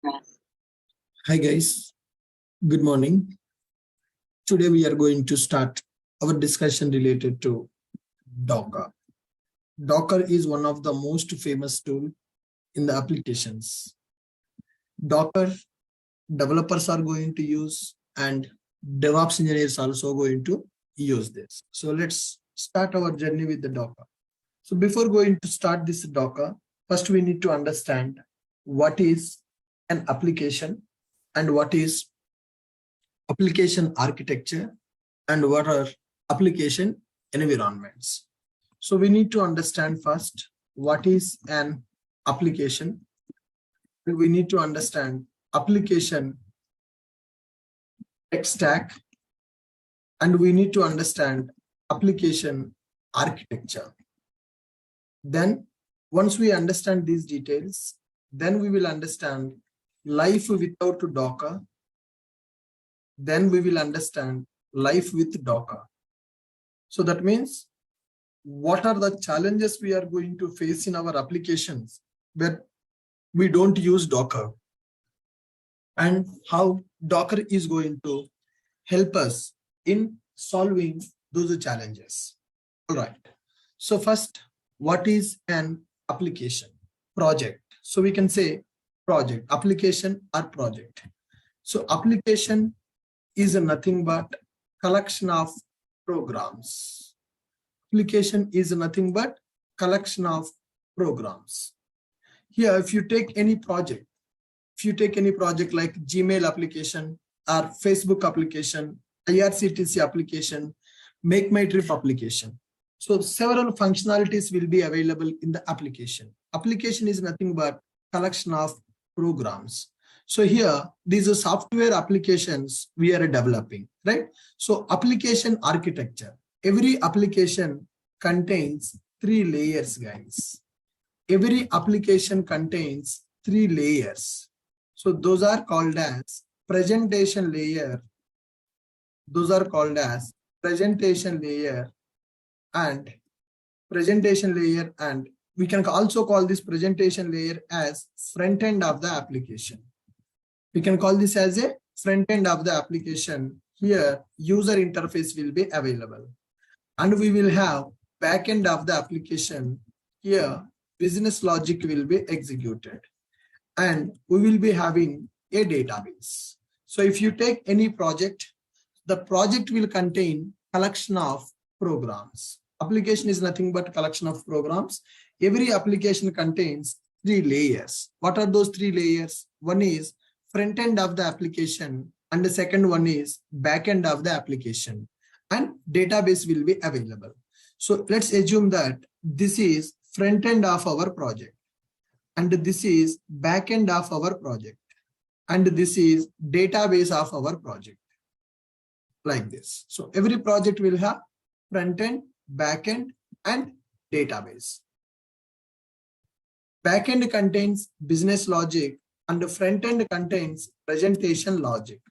Hi guys, good morning. Today we are going to start our discussion related to Docker. Docker is one of the most famous tool in the applications. Docker developers are going to use and DevOps engineers also going to use this. So let's start our journey with the Docker. So before going to start this Docker, first we need to understand what is an application and what is application architecture and what are application environments. So we need to understand first what is an application. We need to understand application tech stack, and we need to understand application architecture. Then once we understand these details, then we will understand life without Docker. Then we will understand life with Docker. So that means what are the challenges we are going to face in our applications where we don't use Docker, and how Docker is going to help us in solving those challenges. All right. So first, what is an application? Project. So we can say project, application or project. So application is nothing but collection of programs. Application is nothing but collection of programs. Here, if you take any project like Gmail application or Facebook application, IRCTC application, Make My Trip application. So several functionalities will be available in the application. Application is nothing but collection of programs. So here, these are software applications we are developing, right? So application architecture. Every application contains 3 layers, guys. Every application contains 3 layers. So those are called as presentation layer. Those are called as presentation layer and we can also call this presentation layer as front end of the application. We can call this as a front end of the application. Here, user interface will be available. And we will have back end of the application. Here, business logic will be executed. And we will be having a database. So if you take any project, the project will contain collection of programs. Application is nothing but collection of programs. Every application contains 3 layers. What are those 3 layers? One is front end of the application, and the second one is back end of the application, and database will be available. So let's assume that this is front end of our project, and this is back end of our project, and this is database of our project, like this. So every project will have front end, back end, and database. Back end contains business logic, and the front end contains presentation logic.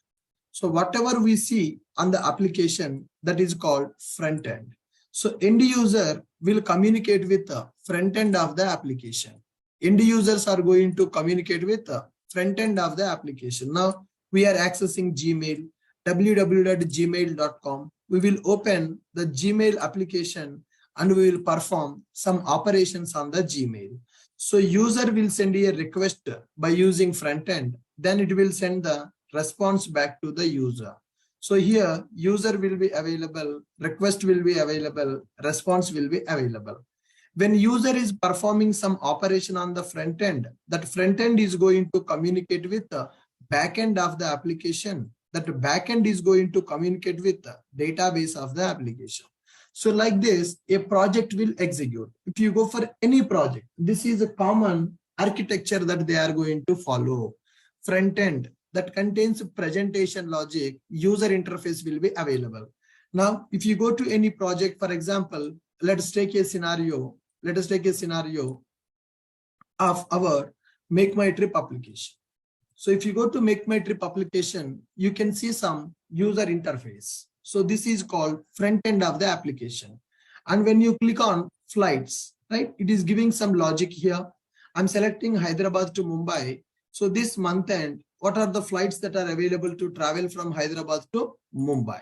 So whatever we see on the application, that is called front end. So end user will communicate with the front end of the application. End users are going to communicate with the front end of the application. Now we are accessing Gmail, www.gmail.com. We will open the Gmail application and we will perform some operations on the Gmail. So user will send a request by using front end, then it will send the response back to the user. So here user will be available, request will be available, response will be available. When user is performing some operation on the front end, that front end is going to communicate with the back end of the application. That back end is going to communicate with the database of the application. So like this, a project will execute. If you go for any project, this is a common architecture that they are going to follow. Front end that contains presentation logic, user interface will be available. Now, if you go to any project, for example, let us take a scenario of our Make My Trip application. So if you go to Make My Trip application, you can see some user interface. So this is called front end of the application. And when you click on flights, right, it is giving some logic here. I'm selecting Hyderabad to Mumbai. So this month end, what are the flights that are available to travel from Hyderabad to Mumbai?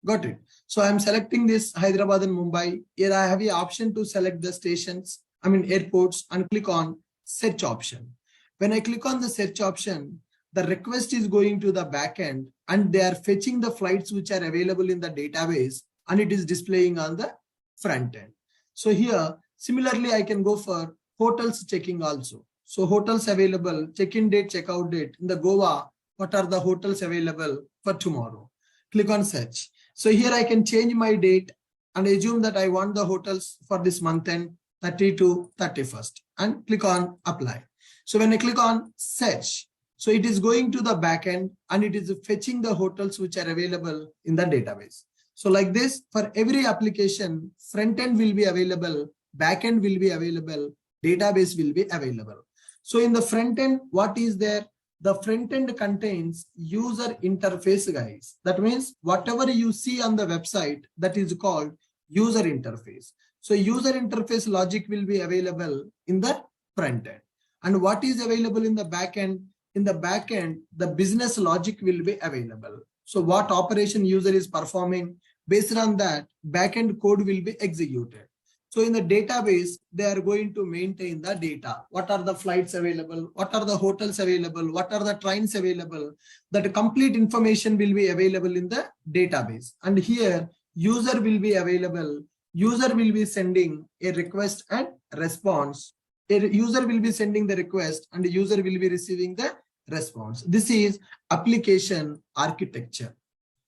Got it. So I'm selecting this Hyderabad and Mumbai. Here I have the option to select the stations, airports, and click on search option. When I click on the search option, the request is going to the backend and they are fetching the flights which are available in the database and it is displaying on the front end. So here, similarly, I can go for hotels checking also. So hotels available, check-in date, check-out date. In the Goa, what are the hotels available for tomorrow? Click on search. So here I can change my date and assume that I want the hotels for this month end 30 to 31st and click on apply. So when I click on search, so it is going to the backend and it is fetching the hotels which are available in the database. So like this, for every application, front end will be available, backend will be available, database will be available. So in the front end, what is there? The front end contains user interface, guys. That means whatever you see on the website, that is called user interface. So user interface logic will be available in the front end. And what is available in the back end? In the back end, the business logic will be available. So what operation user is performing, based on that, backend code will be executed. So in the database, they are going to maintain the data. What are the flights available? What are the hotels available? What are the trains available? That complete information will be available in the database. And here, user will be available. User will be sending a request and response. A user will be sending the request and the user will be receiving the response. This is application architecture.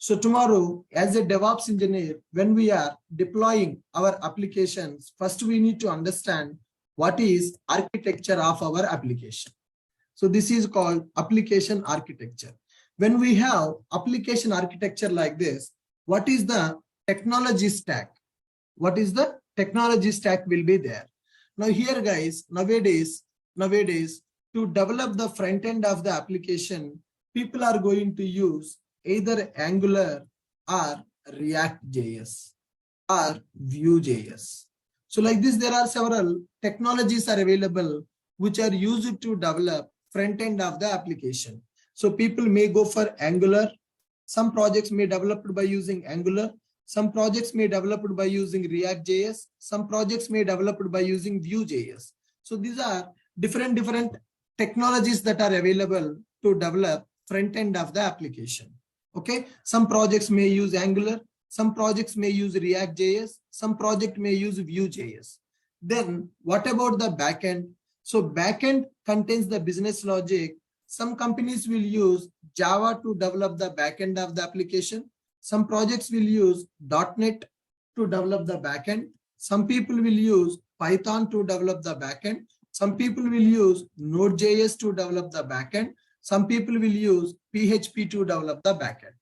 So tomorrow, as a DevOps engineer, when we are deploying our applications, first we need to understand what is architecture of our application. So this is called application architecture. When we have application architecture like this, what is the technology stack? What is the technology stack will be there? Now here, guys, nowadays, to develop the front end of the application, people are going to use either Angular or React.js or Vue.js. So like this, there are several technologies are available which are used to develop front end of the application. So people may go for Angular. Some projects may develop by using Angular. Some projects may develop by using React.js. Some projects may develop by using Vue.js. So these are different technologies that are available to develop front end of the application. Okay, some projects may use Angular, some projects may use React.js, some project may use Vue.js. Then what about the backend? So backend contains the business logic. Some companies will use Java to develop the backend of the application. Some projects will use .NET to develop the backend. Some people will use Python to develop the backend. Some people will use Node.js to develop the backend. Some people will use PHP to develop the backend.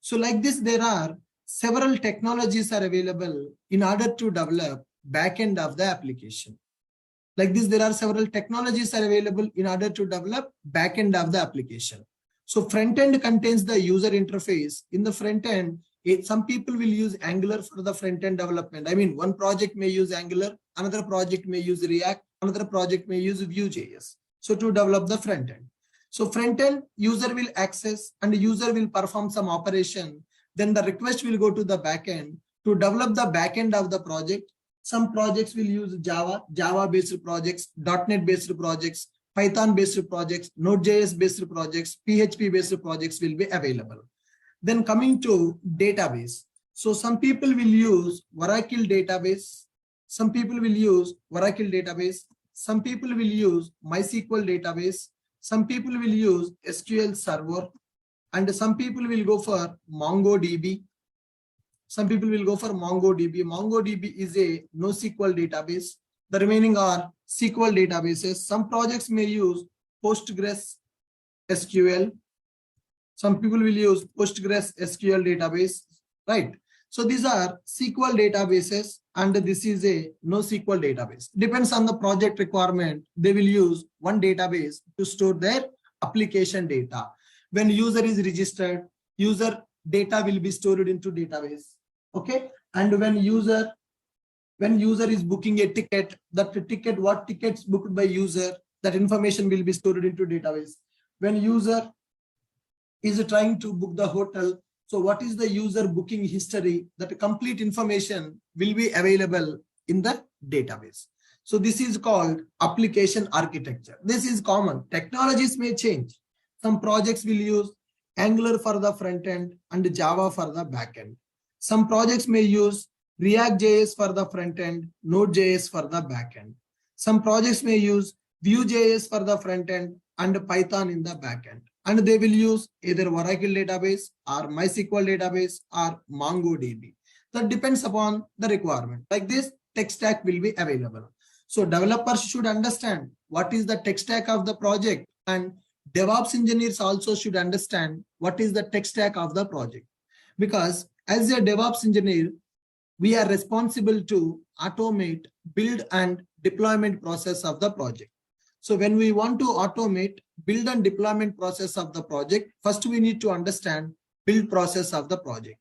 So like this, there are several technologies are available in order to develop backend of the application. Like this, there are several technologies are available in order to develop backend of the application. So front end contains the user interface. In the front end, some people will use Angular for the front end development. I mean, one project may use Angular, another project may use React, another project may use Vue.js. So to develop the front end. So front end, user will access and the user will perform some operation. Then the request will go to the backend to develop the backend of the project. Some projects will use Java-based projects, .NET-based projects, Python-based projects, Node.js-based projects, PHP-based projects will be available. Then coming to database. So some people will use Oracle database. Some people will use Oracle database. Some people will use MySQL database. Some people will use SQL Server, and some people will go for MongoDB. Some people will go for MongoDB. MongoDB is a NoSQL database. The remaining are SQL databases. Some projects may use Postgres SQL. Some people will use Postgres SQL database, right? So these are SQL databases, and this is a NoSQL database. Depends on the project requirement. They will use one database to store their application data. When user is registered, user data will be stored into database. Okay, and when user is booking a ticket, what tickets booked by user, that information will be stored into database. when user is trying to book the hotel, so what is the user booking history? That complete information will be available in the database. So this is called application architecture. This is common. Technologies may change. Some projects will use Angular for the front end and Java for the back end. Some projects may use React.js for the front end, Node.js for the back end. Some projects may use Vue.js for the front end and Python in the back end. And they will use either Oracle database or MySQL database or MongoDB. That depends upon the requirement. Like this, tech stack will be available. So developers should understand what is the tech stack of the project, and DevOps engineers also should understand what is the tech stack of the project. Because as a DevOps engineer, we are responsible to automate, build and deployment process of the project. So when we want to automate build and deployment process of the project, first we need to understand build process of the project.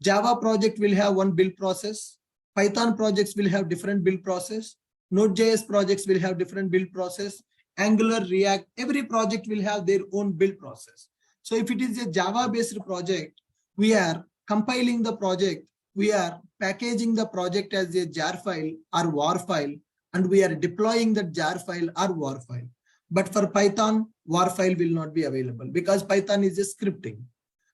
Java project will have one build process. Python projects will have different build process. Node.js projects will have different build process. Angular, React, every project will have their own build process. So if it is a Java based project, we are compiling the project, we are packaging the project as a jar file or war file, and we are deploying that jar file or war file. But for Python, war file will not be available because Python is a scripting,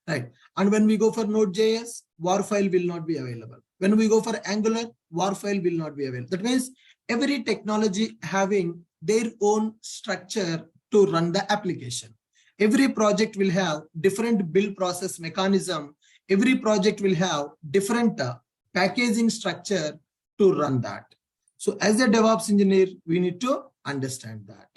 right? And when we go for Node.js, war file will not be available. When we go for Angular, war file will not be available. That means every technology having their own structure to run the application. Every project will have different build process mechanism. Every project will have different packaging structure to run that. So as a DevOps engineer, we need to understand that.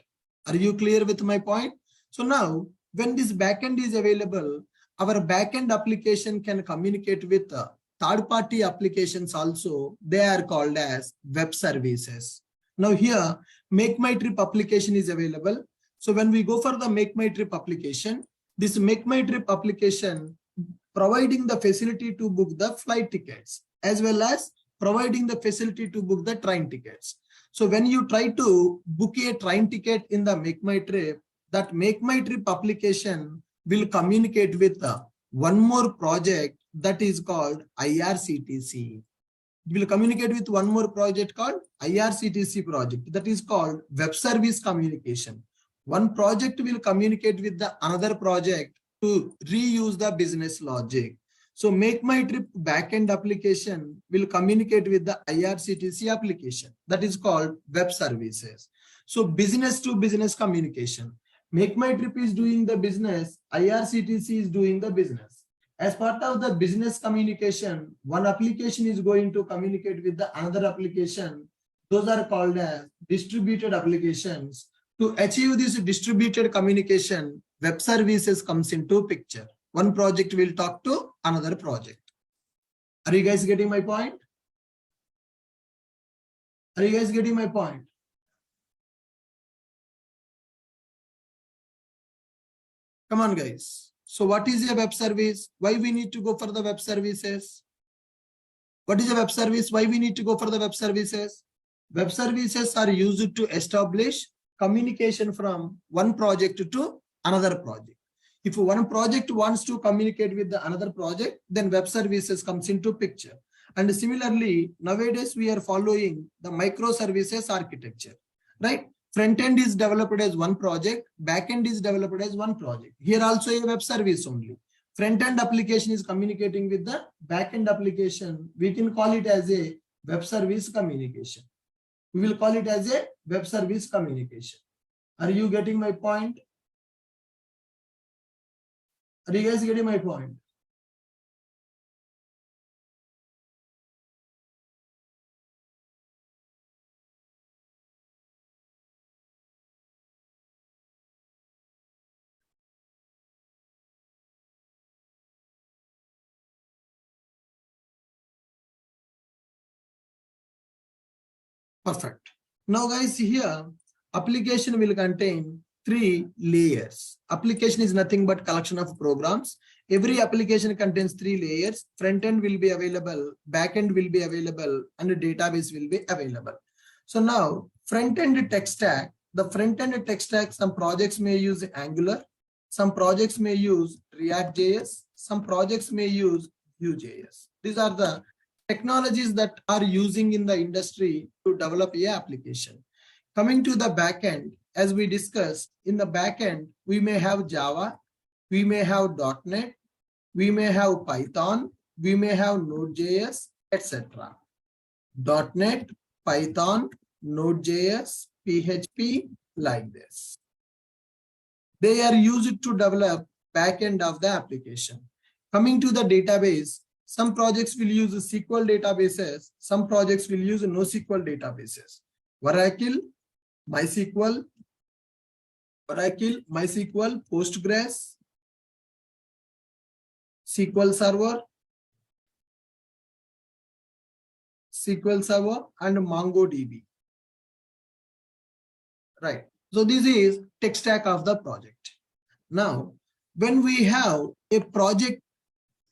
Are you clear with my point? So now when this backend is available, our backend application can communicate with third-party applications also. They are called as web services. Now here, Make My Trip application is available. So when we go for the Make My Trip application, this Make My Trip application providing the facility to book the flight tickets as well as providing the facility to book the train tickets. So when you try to book a train ticket in the Make My Trip, that Make My Trip application will communicate with one more project that is called IRCTC. It will communicate with one more project called IRCTC project, that is called Web Service Communication. One project will communicate with the another project to reuse the business logic. So Make My Trip backend application will communicate with the IRCTC application, that is called web services. So business to business communication. Make My Trip is doing the business, IRCTC is doing the business. As part of the business communication, one application is going to communicate with the another application. Those are called as distributed applications. To achieve this distributed communication, web services comes into picture. One project will talk to another project. Are you guys getting my point? Are you guys getting my point? Come on, guys. So what is a web service? Why we need to go for the web services? What is a web service? Why we need to go for the web services? Web services are used to establish communication from one project to another project. If one project wants to communicate with the another project, then web services comes into picture. And similarly, nowadays we are following the microservices architecture, right? Front end is developed as one project, back end is developed as one project. Here also a web service only. Front end application is communicating with the back end application. We can call it as a web service communication. We will call it as a web service communication. Are you getting my point? Are you guys getting my point? Perfect. Now guys, here application will contain 3 layers. Application is nothing but collection of programs. Every application contains 3 layers. Front end will be available, back end will be available, and the database will be available. So now front end tech stack, the front end tech stack, some projects may use Angular, Some projects may use React.js. Some projects may use Vue.js. These are the technologies that are using in the industry to develop a application. Coming to the backend, as we discussed, in the backend, we may have Java, we may have .NET, we may have Python, we may have Node.js, etc. .NET, Python, Node.js, PHP, like this. They are used to develop backend of the application. Coming to the database, some projects will use SQL databases, some projects will use NoSQL databases. Oracle, MySQL, Postgres, SQL Server, and MongoDB. Right. So this is tech stack of the project. Now, when we have a project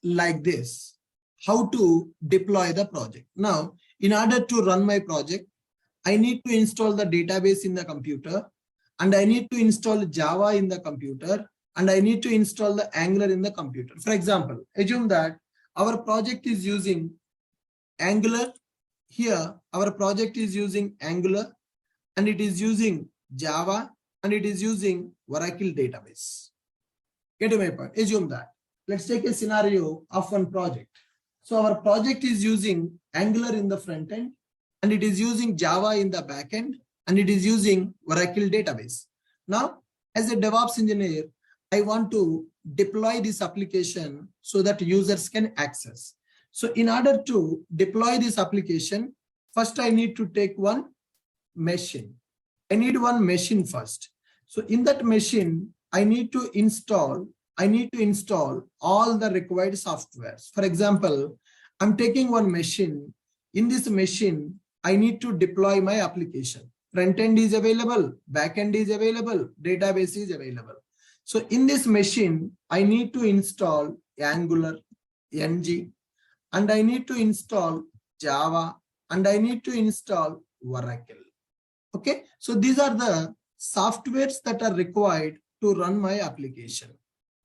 like this, how to deploy the project? Now, in order to run my project, I need to install the database in the computer, and I need to install Java in the computer, and I need to install the Angular in the computer. For example, assume that our project is using Angular. Here, our project is using Angular, and it is using Java, and it is using Oracle database. Get my point? Assume that. Let's take a scenario of one project. So our project is using Angular in the front end, and it is using Java in the back end, and it is using Oracle database. Now, as a DevOps engineer, I want to deploy this application so that users can access. So in order to deploy this application, first I need to take one machine. I need one machine first. So in that machine, I need to install all the required softwares. For example, I'm taking one machine. In this machine, I need to deploy my application. Front end is available, back end is available, database is available. So in this machine, I need to install Angular, NG, and I need to install Java, and I need to install Oracle. Okay, so these are the softwares that are required to run my application.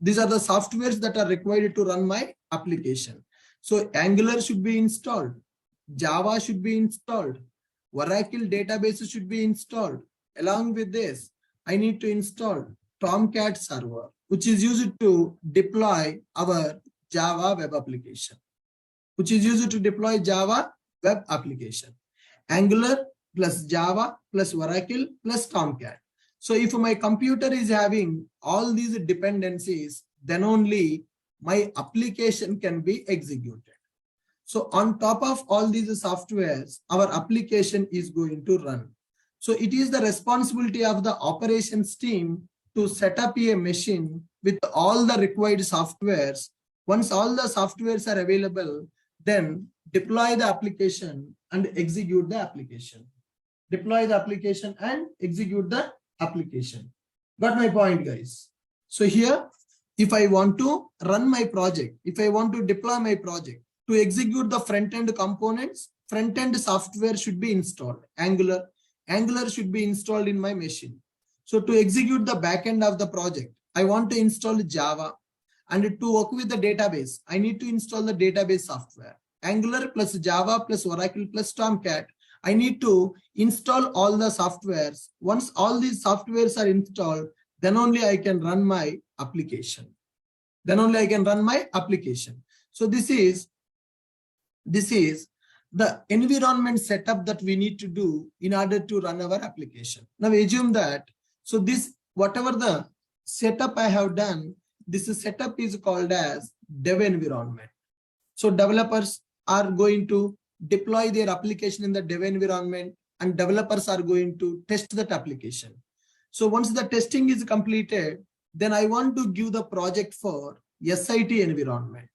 These are the softwares that are required to run my application. So Angular should be installed, Java should be installed, Oracle database should be installed. Along with this, I need to install Tomcat server, which is used to deploy our Java web application. Angular plus Java plus Oracle plus Tomcat. So if my computer is having all these dependencies, then only my application can be executed. So on top of all these softwares, our application is going to run. So it is the responsibility of the operations team to set up a machine with all the required softwares. Once all the softwares are available, then deploy the application and execute the application. Deploy the application and execute the application. Got my point, guys? So here, if I want to run my project, if I want to deploy my project, to execute the front-end components, front-end software should be installed. Angular should be installed in my machine. So to execute the back-end of the project, I want to install Java. And to work with the database, I need to install the database software. Angular plus Java plus Oracle plus Tomcat. I need to install all the softwares. Once all these softwares are installed, then only I can run my application. So this is the environment setup that we need to do in order to run our application. Now assume that, so this, whatever the setup I have done, this setup is called as dev environment. So developers are going to deploy their application in the dev environment, and developers are going to test that application. So once the testing is completed, then I want to give the project for SIT environment.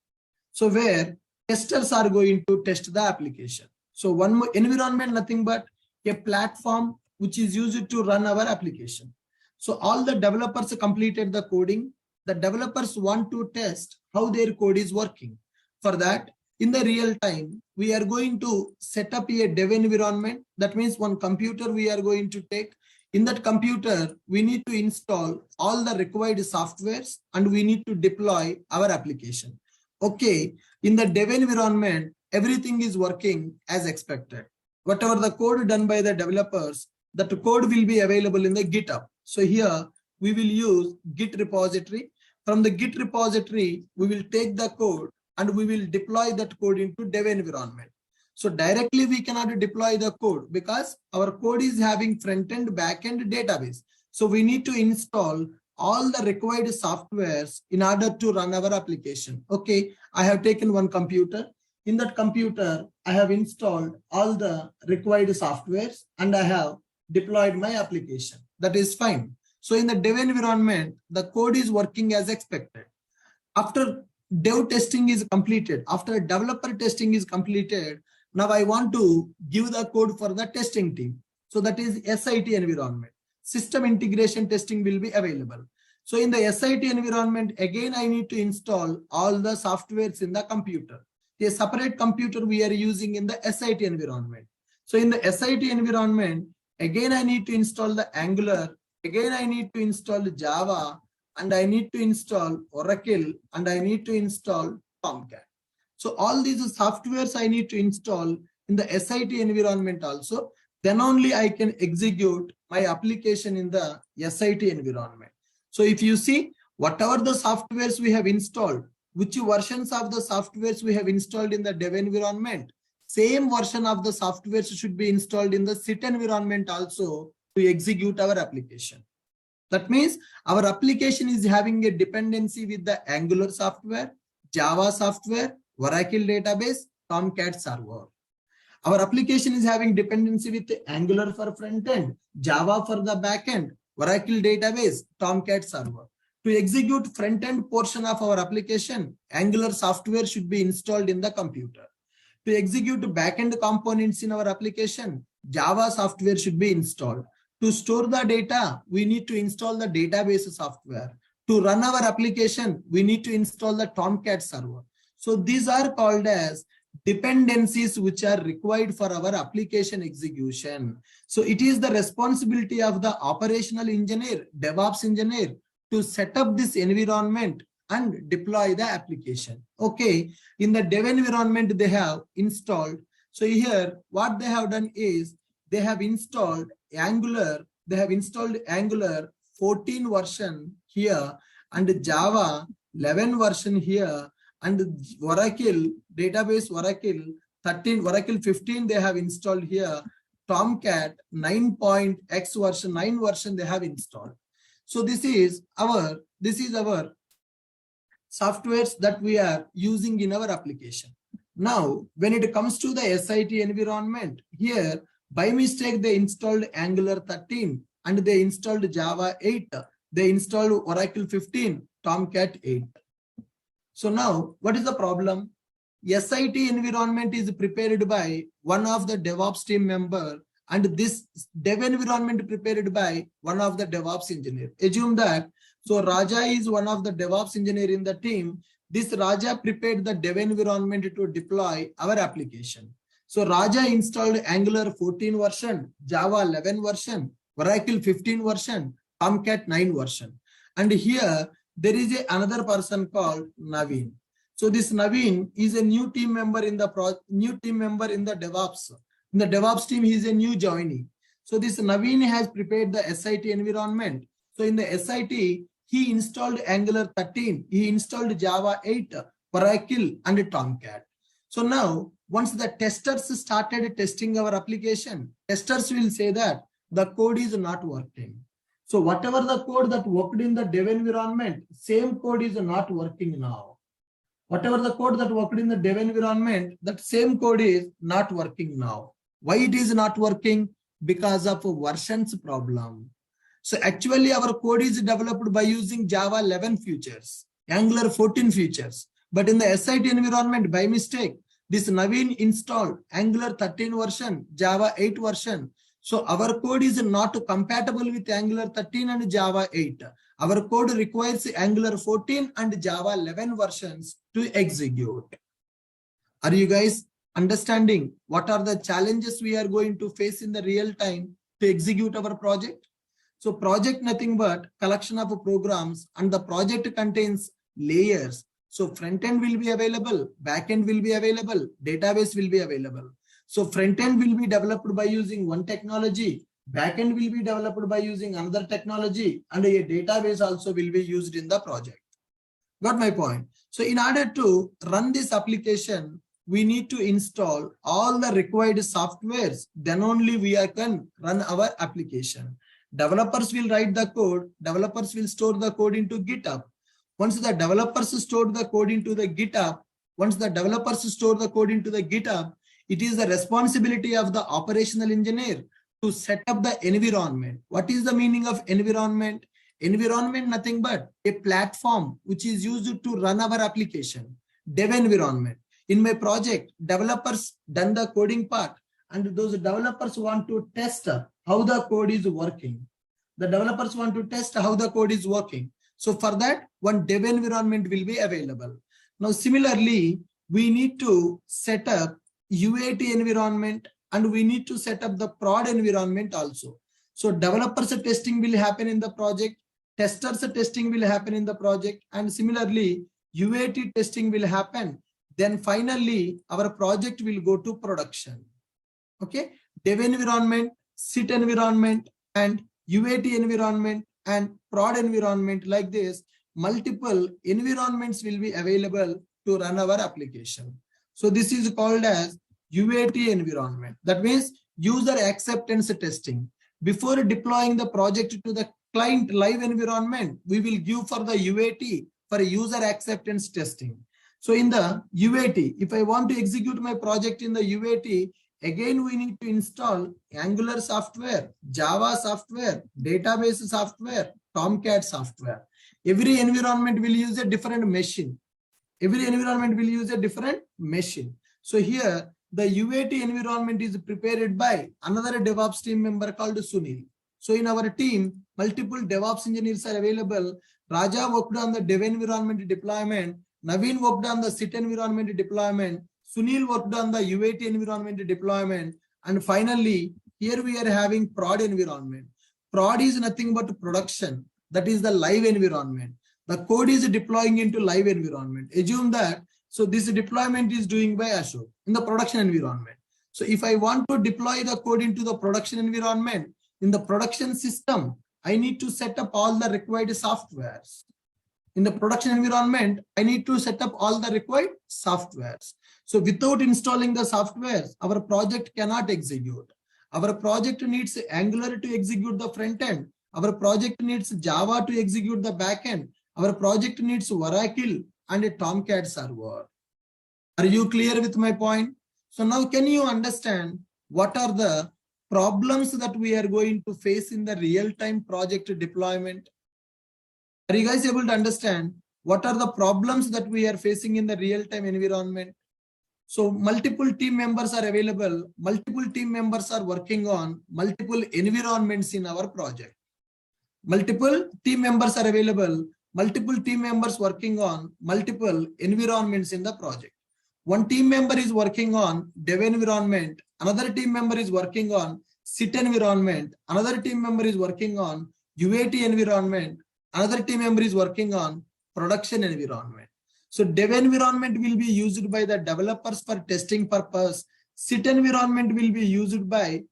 So where testers are going to test the application. So one more environment, nothing but a platform which is used to run our application. So all the developers completed the coding. The developers want to test how their code is working. For that, in the real time, we are going to set up a dev environment. That means one computer we are going to take. In that computer, we need to install all the required softwares and we need to deploy our application. Okay, in the dev environment, everything is working as expected. Whatever the code done by the developers, that code will be available in the GitHub. So here we will use Git repository. From the Git repository, we will take the code and we will deploy that code into dev environment. So directly we cannot deploy the code because our code is having front-end, back-end database. So we need to install all the required softwares in order to run our application. Okay, I have taken one computer. In that computer, I have installed all the required softwares and I have deployed my application. That is fine. So in the dev environment, the code is working as expected. After dev testing is completed, after developer testing is completed, now I want to give the code for the testing team. So that is SIT environment. System integration testing will be available. So in the SIT environment, again, I need to install all the softwares in the computer. A separate computer we are using in the SIT environment. So in the SIT environment, again, I need to install the Angular. Again, I need to install Java and I need to install Oracle and I need to install Tomcat. So all these softwares I need to install in the SIT environment also. Then only I can execute my application in the SIT environment. So if you see whatever the softwares we have installed, which versions of the softwares we have installed in the dev environment, same version of the softwares should be installed in the SIT environment also to execute our application. That means our application is having a dependency with the Angular software, Java software, Oracle database, Tomcat server. Our application is having dependency with the Angular for front end, Java for the back end, Oracle database, Tomcat server. To execute front end portion of our application, Angular software should be installed in the computer. To execute back end components in our application, Java software should be installed. To store the data, we need to install the database software. To run our application, we need to install the Tomcat server. So these are called as dependencies which are required for our application execution. So it is the responsibility of the operational engineer, DevOps engineer, to set up this environment and deploy the application. Okay, in the dev environment they have installed. So here what they have done is they have installed Angular. They have installed Angular 14 version here and Java 11 version here and Oracle database Oracle 13, Oracle 15 they have installed here. Tomcat 9.x version 9 version they have installed. So this is our softwares that we are using in our application. Now, when it comes to the SIT environment, here by mistake they installed Angular 13 and they installed Java 8. They installed Oracle 15, Tomcat 8. So now, what is the problem? SIT environment is prepared by one of the DevOps team member and this dev environment prepared by one of the DevOps engineer. Assume that, so Raja is one of the DevOps engineer in the team. This Raja prepared the dev environment to deploy our application. So Raja installed Angular 14 version, Java 11 version, Oracle 15 version, Tomcat 9 version. And here there is another person called Naveen. So this Naveen is a new team member in the DevOps. In the DevOps team, he is a new joinee. So this Naveen has prepared the SIT environment. So in the SIT, he installed Angular 13, he installed Java 8, Oracle and Tomcat. So now, once the testers started testing our application, testers will say that the code is not working. So whatever the code that worked in the dev environment, same code is not working now. Whatever the code that worked in the dev environment, that same code is not working now. Why it is not working? Because of a versions problem. So actually our code is developed by using Java 11 features, Angular 14 features. But in the SIT environment, by mistake, this Naveen installed Angular 13 version, Java 8 version. So our code is not compatible with Angular 13 and Java 8. Our code requires Angular 14 and Java 11 versions to execute. Are you guys understanding what are the challenges we are going to face in the real time to execute our project? So project nothing but collection of programs, and the project contains layers. So front end will be available, back end will be available, database will be available. So front end will be developed by using one technology, back end will be developed by using another technology, and a database also will be used in the project. Got my point? So in order to run this application, we need to install all the required softwares. Then only we can run our application. Developers will write the code. Developers will store the code into GitHub. Once the developers store the code into the GitHub, it is the responsibility of the operational engineer to set up the environment. What is the meaning of environment? Environment nothing but a platform which is used to run our application. Dev environment. In my project, developers done the coding part, and those developers want to test how the code is working. So for that, one dev environment will be available. Now, similarly, we need to set up UAT environment, and we need to set up the prod environment also. So developers testing will happen in the project, testers testing will happen in the project, and similarly, UAT testing will happen. Then finally, our project will go to production. Okay, dev environment, sit environment, and UAT environment, and prod environment, like this, multiple environments will be available to run our application. So this is called as UAT environment. That means user acceptance testing. Before deploying the project to the client live environment, we will give for the UAT, for user acceptance testing. So in the UAT, if I want to execute my project in the UAT, again we need to install Angular software, Java software, database software, Tomcat software. Every environment will use a different machine. So here, the UAT environment is prepared by another DevOps team member called Sunil. So in our team, multiple DevOps engineers are available. Raja worked on the dev environment deployment. Naveen worked on the sit environment deployment. Sunil worked on the UAT environment deployment. And finally, here we are having prod environment. Prod is nothing but production. That is the live environment. The code is deploying into live environment. Assume that, so this deployment is doing by Ashok in the production environment. So if I want to deploy the code into the production environment, in the production system, I need to set up all the required softwares. In the production environment, I need to set up all the required softwares. So without installing the softwares, our project cannot execute. Our project needs Angular to execute the front end. Our project needs Java to execute the back end. Our project needs Oracle and a Tomcat server. Are you clear with my point? So now can you understand what are the problems that we are going to face in the real-time project deployment? Are you guys able to understand what are the problems that we are facing in the real-time environment? So multiple team members are available. Multiple team members are working on multiple environments in our project. Multiple team members are available. Multiple team members working on multiple environments in the project. One team member is working on dev environment. Another team member is working on sit environment. Another team member is working on UAT environment. Another team member is working on production environment. So dev environment will be used by the developers for testing purpose. Sit environment will be used by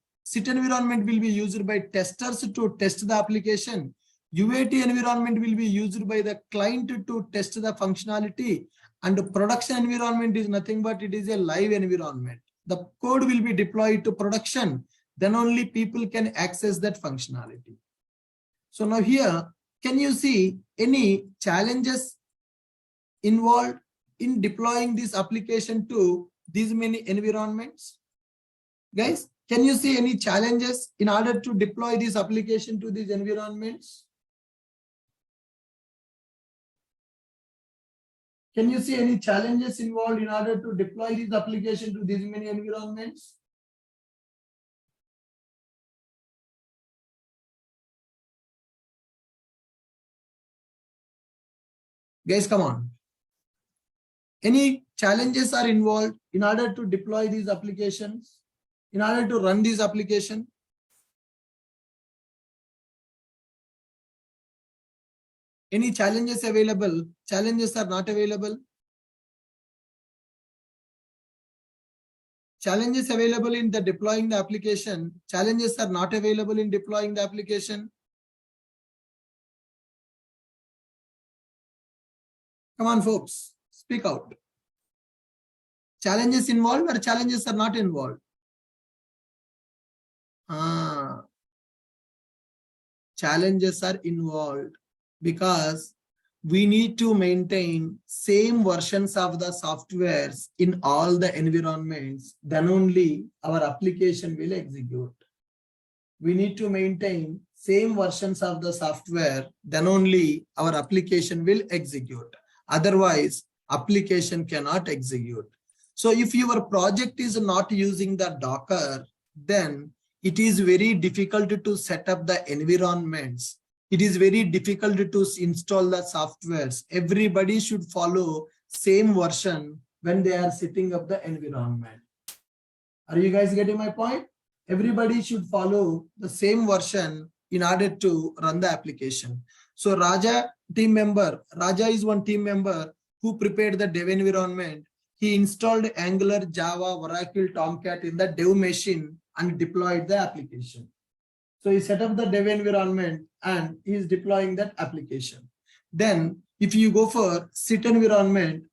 testers to test the application. UAT environment will be used by the client to test the functionality. And the production environment is nothing but it is a live environment. The code will be deployed to production. Then only people can access that functionality. So now here, can you see any challenges involved in deploying this application to these many environments? Guys, can you see any challenges in order to deploy this application to these environments? Can you see any challenges involved in order to deploy this application to these many environments? Guys, come on. Any challenges are involved in order to deploy these applications, in order to run this application? Any challenges available? Challenges are not available. Challenges available in the deploying the application. Challenges are not available in deploying the application. Come on, folks, speak out. Challenges involved or challenges are not involved? Challenges are involved because we need to maintain same versions of the softwares in all the environments. Then only our application will execute. We need to maintain same versions of the software. Then only our application will execute. Otherwise, application cannot execute. So if your project is not using the Docker, then it is very difficult to set up the environments. It is very difficult to install the softwares. Everybody should follow same version when they are setting up the environment. Are you guys getting my point? Everybody should follow the same version in order to run the application. So Raja is one team member who prepared the dev environment. He installed Angular, Java, Oracle, Tomcat in the dev machine and deployed the application. So he set up the dev environment and he is deploying that application. Then if you go for sit environment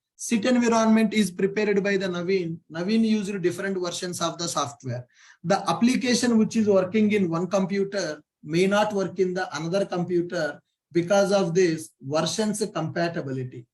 is prepared by the Naveen. Naveen used different versions of the software. The application which is working in one computer may not work in the another computer because of this versions compatibility.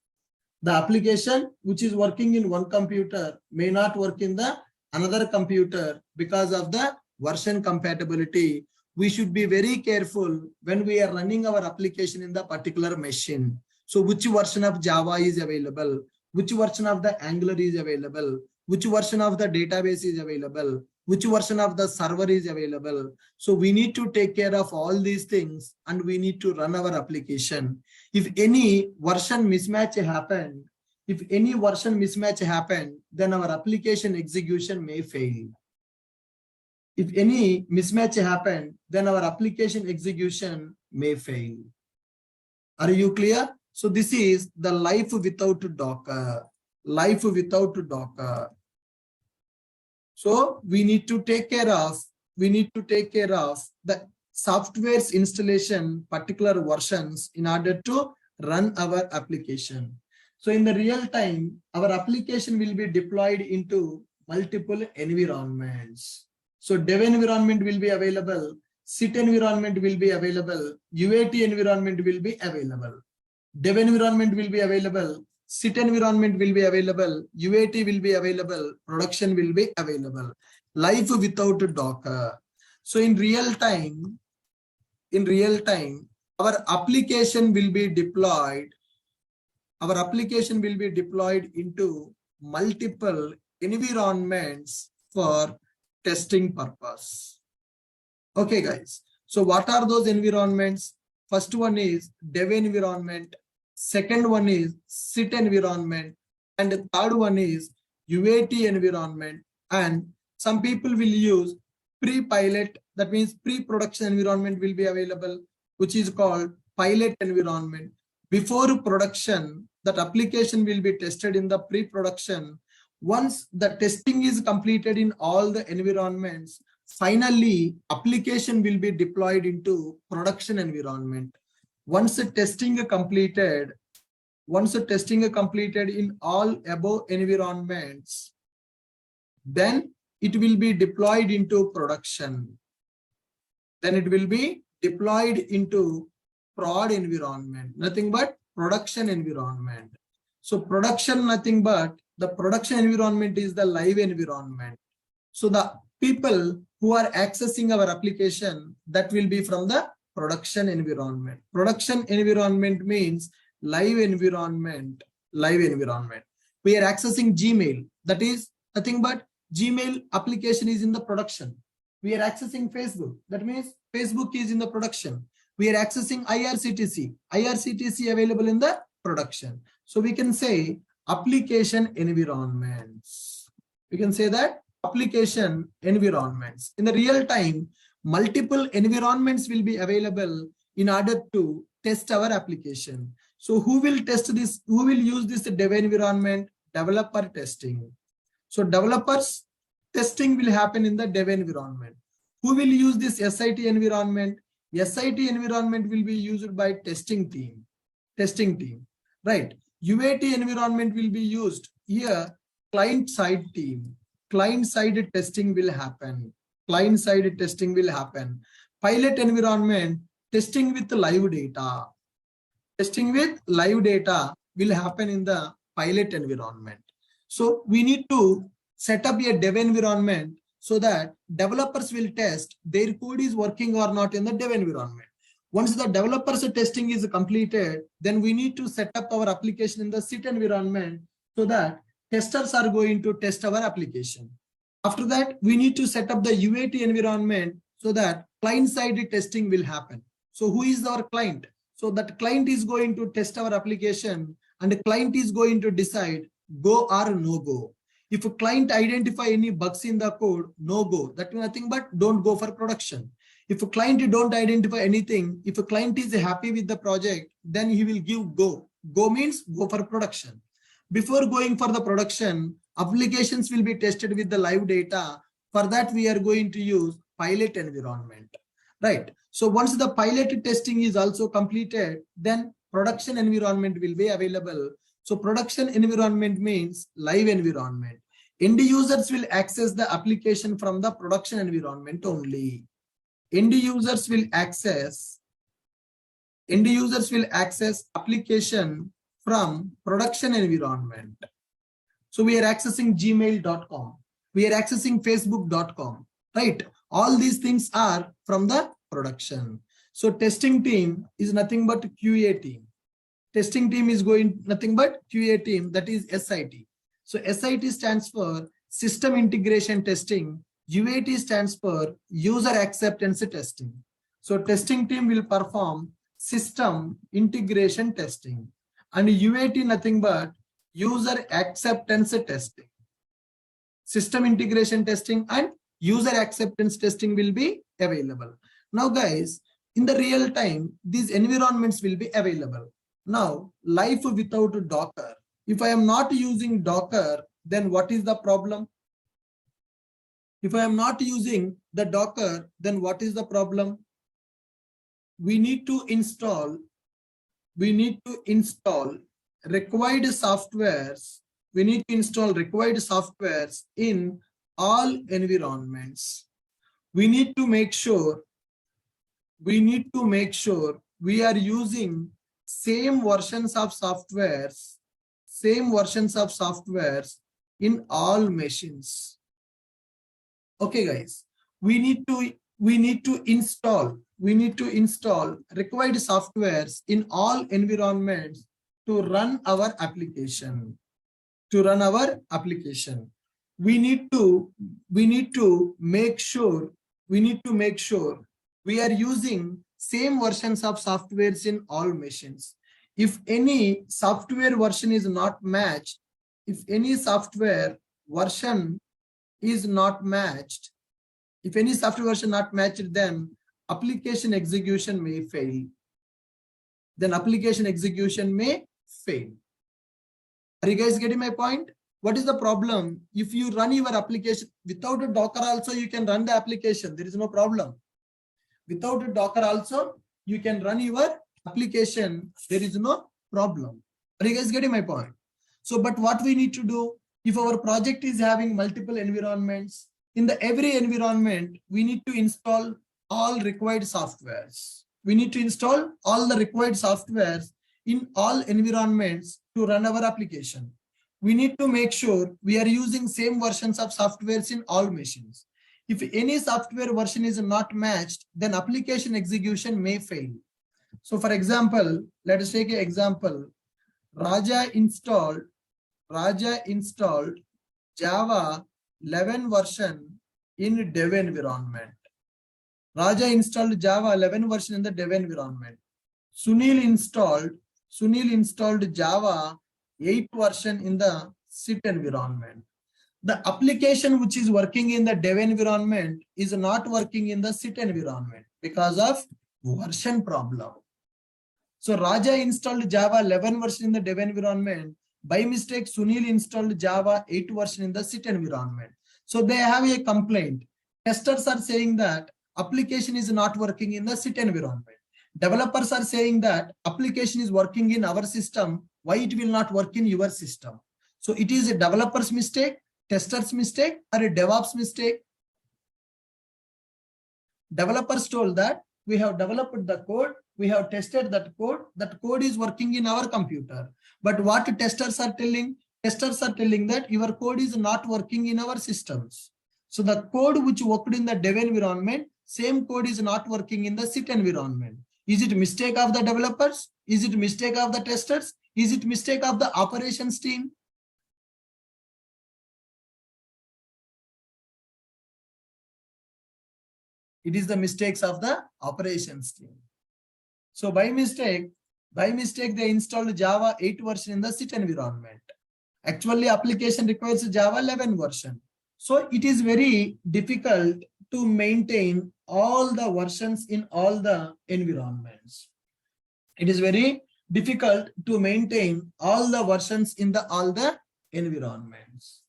The application which is working in one computer may not work in the another computer because of the version compatibility. We should be very careful when we are running our application in the particular machine. So which version of Java is available? Which version of the Angular is available? Which version of the database is available? Which version of the server is available? So we need to take care of all these things and we need to run our application. If any version mismatch happened, then our application execution may fail. If any mismatch happened, then our application execution may fail. Are you clear? So this is the life without Docker. Life without Docker. So we need to take care of the software's installation, particular versions in order to run our application. So in the real time, our application will be deployed into multiple environments. So dev environment will be available, sit environment will be available, UAT environment will be available. Dev environment will be available, sit environment will be available, UAT will be available, production will be available. Life without Docker. So in real time, our application will be deployed. Our application will be deployed into multiple environments for testing purpose. Okay, guys. So what are those environments? First one is dev environment. Second one is sit environment. And the third one is UAT environment. And some people will use pre-pilot. That means pre-production environment will be available, which is called pilot environment. Before production, that application will be tested in the pre-production. Once the testing is completed in all the environments, finally, application will be deployed into production environment. Once the testing completed in all above environments, then it will be deployed into production. Then it will be deployed into prod environment, nothing but production environment. So production, nothing but the production environment is the live environment. So the people who are accessing our application, that will be from the production environment. Production environment means live environment. Live environment. We are accessing Gmail. That is nothing but Gmail application is in the production. We are accessing Facebook. That means Facebook is in the production. We are accessing IRCTC. IRCTC available in the production. So we can say application environments. We can say that application environments. In the real time, multiple environments will be available in order to test our application. So who will test this? Who will use this dev environment? Developer testing. So developers testing will happen in the dev environment. Who will use this SIT environment? SIT environment will be used by testing team. Right? UAT environment will be used here. Client side team. Client side testing will happen. Client side testing will happen. Pilot environment, testing with live data. Testing with live data will happen in the pilot environment. So we need to set up a dev environment so that developers will test their code is working or not in the dev environment. Once the developers testing is completed, then we need to set up our application in the SIT environment so that testers are going to test our application. After that, we need to set up the UAT environment so that client-side testing will happen. So who is our client? So that client is going to test our application and the client is going to decide go or no go. If a client identify any bugs in the code, no go. That means nothing but don't go for production. If a client don't identify anything, if a client is happy with the project, then he will give go. Go means go for production. Before going for the production, applications will be tested with the live data. For that, we are going to use pilot environment, right? So once the pilot testing is also completed, then production environment will be available. So production environment means live environment. End users will access the application from the production environment only. End users will access application from production environment. So we are accessing gmail.com. We are accessing facebook.com, right? All these things are from the production. So testing team is nothing but QA team. Testing team is going nothing but QA team, that is SIT. So SIT stands for system integration testing. UAT stands for user acceptance testing. So testing team will perform system integration testing and UAT nothing but user acceptance testing. System integration testing and user acceptance testing will be available. Now guys, in the real time, these environments will be available. Now, life without Docker. If I am not using Docker, then what is the problem? If I am not using the Docker, then what is the problem? We need to install required softwares. We need to install required softwares in all environments. We need to make sure we are using same versions of softwares in all machines. Okay guys, we need to install required softwares in all environments to run our application. We need to make sure we are using same versions of softwares in all machines. If any software version is not matched, then application execution may fail. Are you guys getting my point? What is the problem? If you run your application without a Docker also, you can run the application. There is no problem. Without a Docker also, you can run your application. There is no problem. Are you guys getting my point? So, but what we need to do, if our project is having multiple environments, in the every environment, we need to install all required softwares. We need to install all the required softwares in all environments to run our application. We need to make sure we are using same versions of softwares in all machines. If any software version is not matched, then application execution may fail. So for example, let us take an example. Raja installed Java 11 version in dev environment. Raja installed Java 11 version in the dev environment. Sunil installed Java 8 version in the SIT environment. The application which is working in the dev environment is not working in the SIT environment because of version problem. So Raja installed Java 11 version in the dev environment. By mistake, Sunil installed Java 8 version in the sit environment. So they have a complaint. Testers are saying that application is not working in the sit environment. Developers are saying that application is working in our system. Why it will not work in your system? So it is a developer's mistake, tester's mistake, or a DevOps mistake. Developers told that we have developed the code, we have tested that code is working in our computer. But what testers are telling? Testers are telling that your code is not working in our systems. So the code which worked in the dev environment, same code is not working in the sit environment. Is it mistake of the developers? Is it mistake of the testers? Is it mistake of the operations team? It is the mistakes of the operations team. So by mistake they installed Java 8 version in the sit environment. Actually, application requires Java 11 version. So it is very difficult to maintain all the versions in all the environments. It is very difficult to maintain all the versions in all the environments.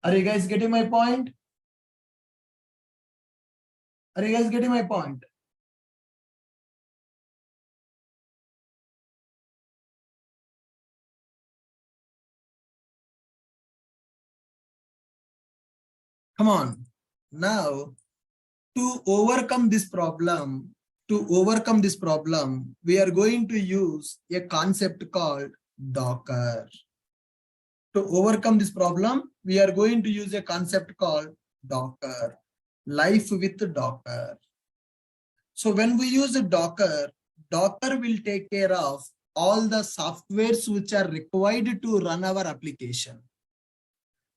Are you guys getting my point? Are you guys getting my point? Come on. Now, to overcome this problem, we are going to use a concept called Docker. To overcome this problem, we are going to use a concept called Docker. Life with Docker. So when we use Docker, Docker will take care of all the softwares which are required to run our application.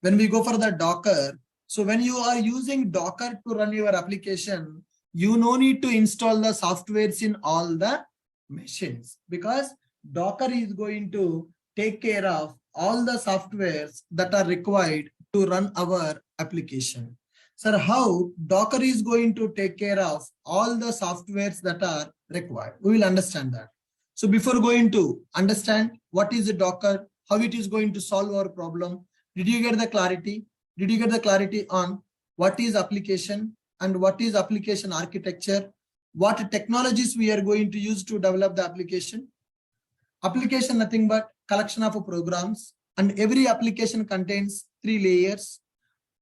When we go for the Docker, so when you are using Docker to run your application, you no need to install the softwares in all the machines, because Docker is going to take care of all the softwares that are required to run our application. Sir, how Docker is going to take care of all the softwares that are required? We will understand that. So before going to understand what is a Docker, how it is going to solve our problem, did you get the clarity? Did you get the clarity on what is application and what is application architecture? What technologies we are going to use to develop the application? Application nothing but collection of programs, and every application contains 3 layers.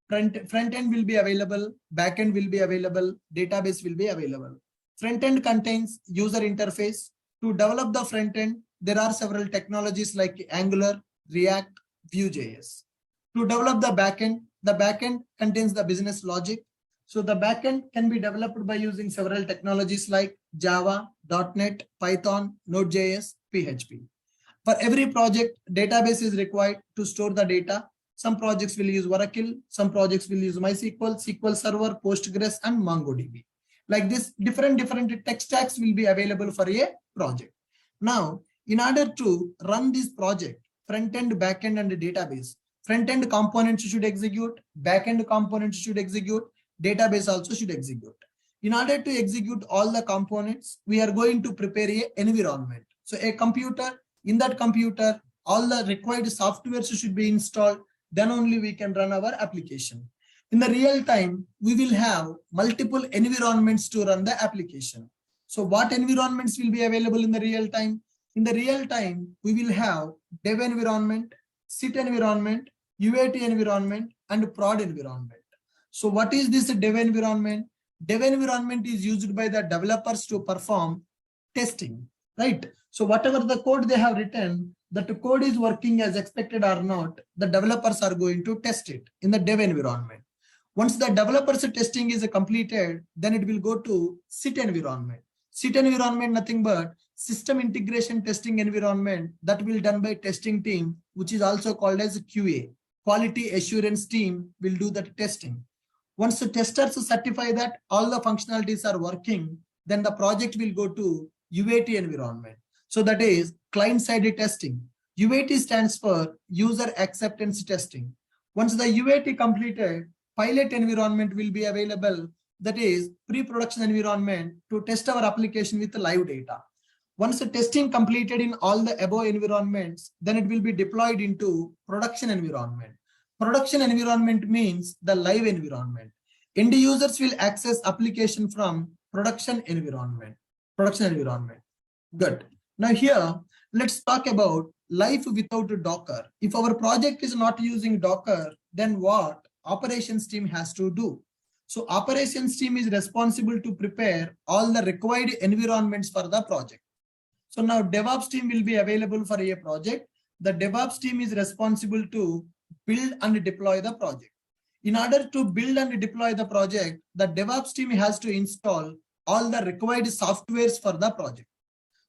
Front end will be available, back end will be available, database will be available. Front end contains user interface. To develop the front end, there are several technologies like Angular, React, Vue.js. To develop the back end contains the business logic. So the back end can be developed by using several technologies like Java, .NET, Python, Node.js, PHP. For every project, database is required to store the data. Some projects will use Oracle, some projects will use MySQL, SQL Server, Postgres, and MongoDB. Like this, different tech stacks will be available for a project. Now, in order to run this project, front end, back end, and database, front end components should execute, back end components should execute, database also should execute. In order to execute all the components, we are going to prepare an environment. So a computer, in that computer, all the required softwares should be installed. Then only we can run our application. In the real time, we will have multiple environments to run the application. So what environments will be available in the real time? In the real time, we will have dev environment, sit environment, UAT environment, and prod environment. So what is this dev environment? Dev environment is used by the developers to perform testing, right? So whatever the code they have written, that the code is working as expected or not, the developers are going to test it in the dev environment. Once the developers testing is completed, then it will go to sit environment. Sit environment nothing but system integration testing environment that will done by testing team, which is also called as QA. Quality assurance team will do that testing. Once the testers certify that all the functionalities are working, then the project will go to UAT environment. So that is client-side testing. UAT stands for user acceptance testing. Once the UAT completed, pilot environment will be available. That is pre-production environment to test our application with live data. Once the testing completed in all the above environments, then it will be deployed into production environment. Production environment means the live environment. End users will access application from production environment. Good. Now here, let's talk about life without Docker. If our project is not using Docker, then what operations team has to do? So operations team is responsible to prepare all the required environments for the project. So now DevOps team will be available for a project. The DevOps team is responsible to build and deploy the project. In order to build and deploy the project, the DevOps team has to install all the required softwares for the project.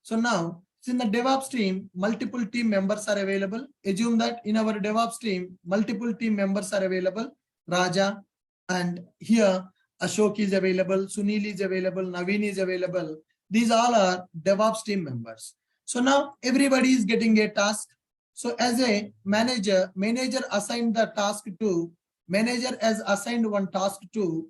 So now, in the DevOps team, multiple team members are available. Assume that in our DevOps team, multiple team members are available. Raja, and here Ashok is available, Sunil is available, Naveen is available. These all are DevOps team members. So now everybody is getting a task. So as a manager assigned the task to, manager has assigned one task to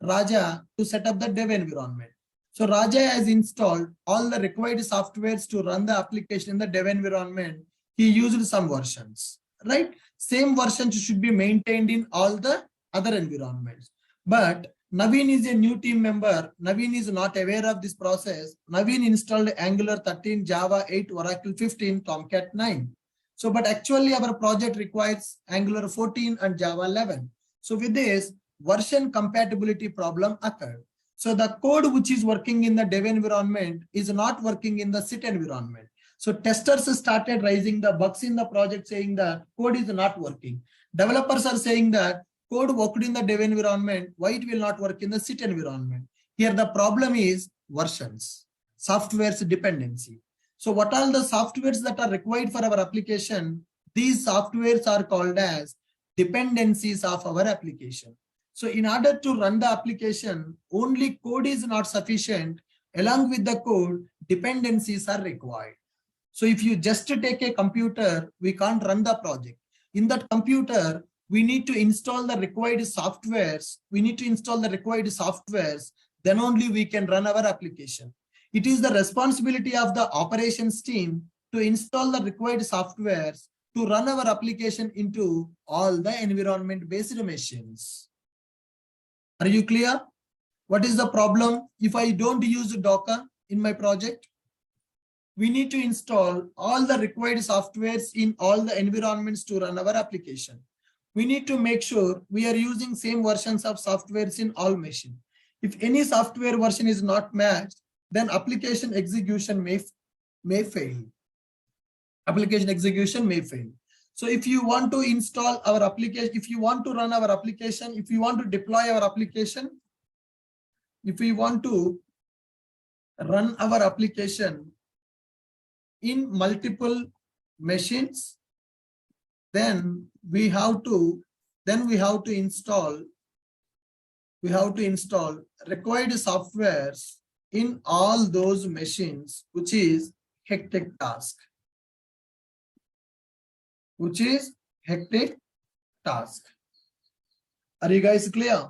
Raja to set up the dev environment. So Raja has installed all the required softwares to run the application in the dev environment. He used some versions, right? Same versions should be maintained in all the other environments. But Naveen is a new team member. Naveen is not aware of this process. Naveen installed Angular 13, Java 8, Oracle 15, Tomcat 9. So, but actually our project requires Angular 14 and Java 11. So with this, version compatibility problem occurred. So the code which is working in the dev environment is not working in the sit environment. So testers started raising the bugs in the project saying that code is not working. Developers are saying that code worked in the dev environment, why it will not work in the sit environment? Here the problem is versions, software's dependency. So what are the softwares that are required for our application? These softwares are called as dependencies of our application. So in order to run the application, only code is not sufficient. Along with the code, dependencies are required. So if you just take a computer, we can't run the project. In that computer, we need to install the required softwares. Then only we can run our application. It is the responsibility of the operations team to install the required softwares to run our application into all the environment-based machines. Are you clear? What is the problem if I don't use Docker in my project? We need to install all the required softwares in all the environments to run our application. We need to make sure we are using same versions of softwares in all machines. If any software version is not matched, then application execution may fail. So if you want to install our application, if you want to run our application, if you want to deploy our application, if we want to run our application in multiple machines, then we have to install required softwares in all those machines, which is hectic task. Are you guys clear?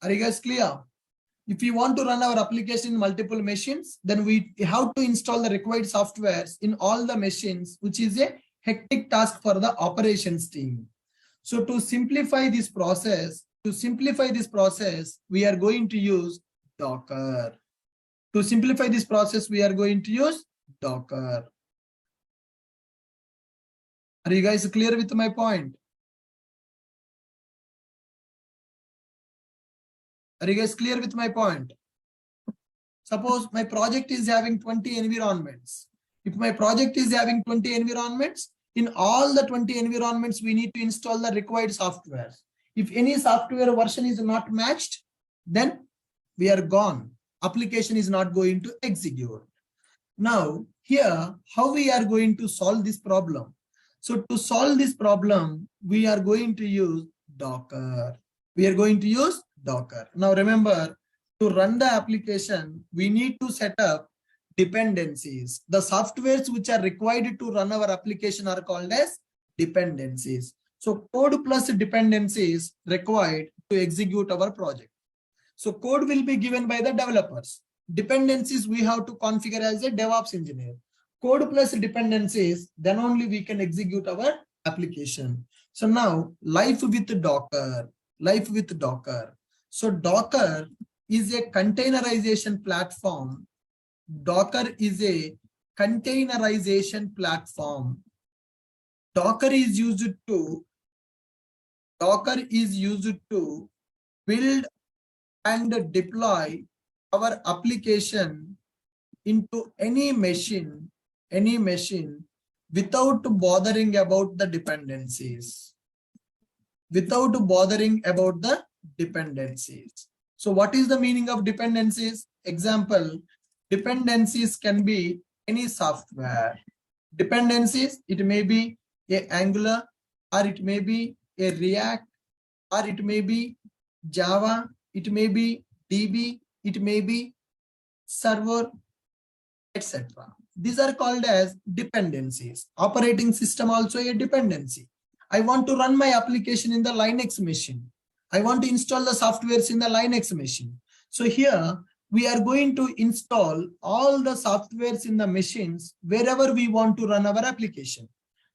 If we want to run our application in multiple machines, then we have to install the required softwares in all the machines, which is a hectic task for the operations team. So to simplify this process, we are going to use Docker. Are you guys clear with my point? Suppose my project is having 20 environments. If my project is having 20 environments, in all the 20 environments, we need to install the required software. If any software version is not matched, then we are gone. Application is not going to execute. Now, here, how we are going to solve this problem? So to solve this problem, we are going to use Docker. Now remember, to run the application, we need to set up dependencies. The softwares which are required to run our application are called as dependencies. So code plus dependencies required to execute our project. So code will be given by the developers. dependencies we have to configure as a DevOps engineer. Code plus dependencies, then only we can execute our application. So now life with Docker, life with Docker. So Docker is a containerization platform. Docker is a containerization platform. Docker is used to build and deploy our application into any machine without bothering about the dependencies. So what is the meaning of dependencies? Example, dependencies can be any software. Dependencies, it may be a Angular, or it may be a React, or it may be Java, it may be DB, it may be server, etc. These are called as dependencies. Operating system also a dependency. I want to run my application in the Linux machine. I want to install the softwares in the Linux machine. So here we are going to install all the softwares in the machines wherever we want to run our application.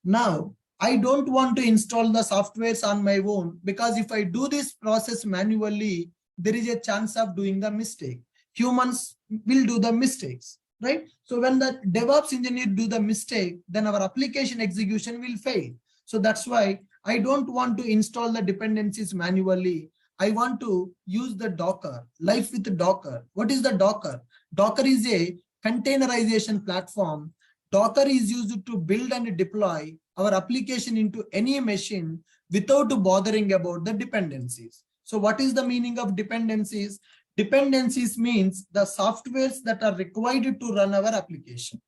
Now, I don't want to install the softwares on my own, because if I do this process manually, there is a chance of doing the mistake. Humans will do the mistakes, right? So when the DevOps engineer do the mistake, then our application execution will fail. So that's why I don't want to install the dependencies manually. I want to use the Docker, life with Docker. What is the Docker? Docker is a containerization platform. Docker is used to build and deploy our application into any machine without bothering about the dependencies. So what is the meaning of dependencies? Dependencies means the softwares that are required to run our application.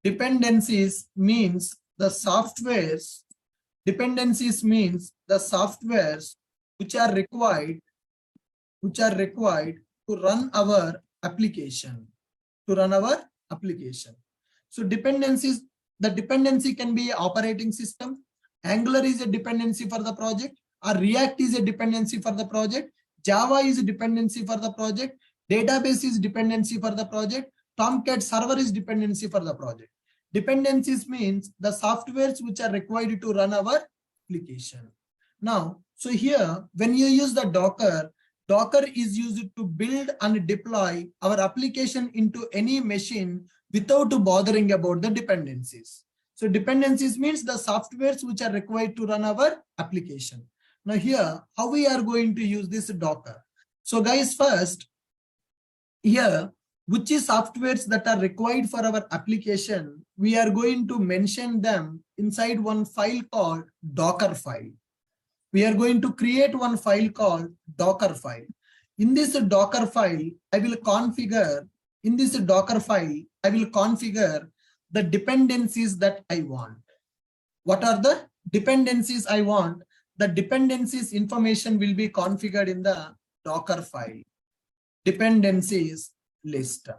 Dependencies means the softwares which are required to run our application. So dependencies, the dependency can be operating system. Angular is a dependency for the project, or React is a dependency for the project. Java is a dependency for the project. Database is dependency for the project. Tomcat server is dependency for the project. Dependencies means the softwares which are required to run our application. Now, so here, when you use the Docker, Docker is used to build and deploy our application into any machine without bothering about the dependencies. So dependencies means the softwares which are required to run our application. Now here, how we are going to use this Docker? So guys, first, here, which is softwares that are required for our application, we are going to mention them inside one file called Docker file. We are going to create one file called Docker file. In this Docker file, I will configure the dependencies that I want. What are the dependencies I want? The dependencies information will be configured in the Docker file. Dependencies list.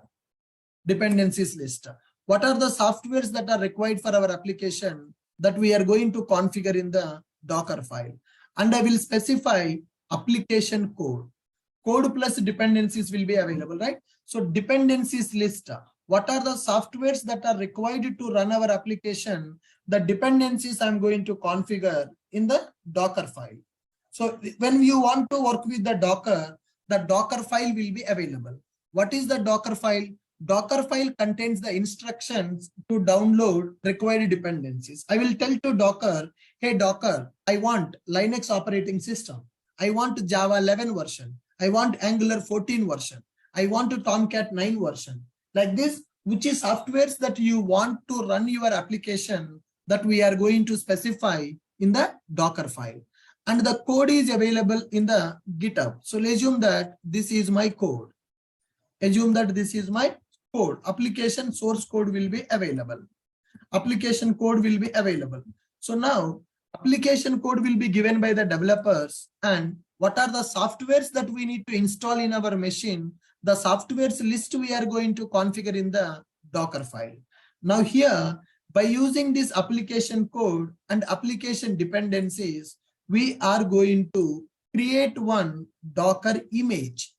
What are the softwares that are required for our application that we are going to configure in the Docker file? And I will specify application code. Code plus dependencies will be available, right? So dependencies list. What are the softwares that are required to run our application? The dependencies I'm going to configure in the Docker file. So when you want to work with the Docker file will be available. What is the Docker file? Docker file contains the instructions to download required dependencies. I will tell to Docker, hey Docker, I want Linux operating system. I want Java 11 version. I want Angular 14 version. I want to Tomcat 9 version. Like this, which is softwares that you want to run your application that we are going to specify in the Docker file. And the code is available in the GitHub. So let's assume that this is my code. Application source code will be available. So now application code will be given by the developers, and what are the softwares that we need to install in our machine? The softwares list we are going to configure in the Docker file. Now here, by using this application code and application dependencies, we are going to create one Docker image.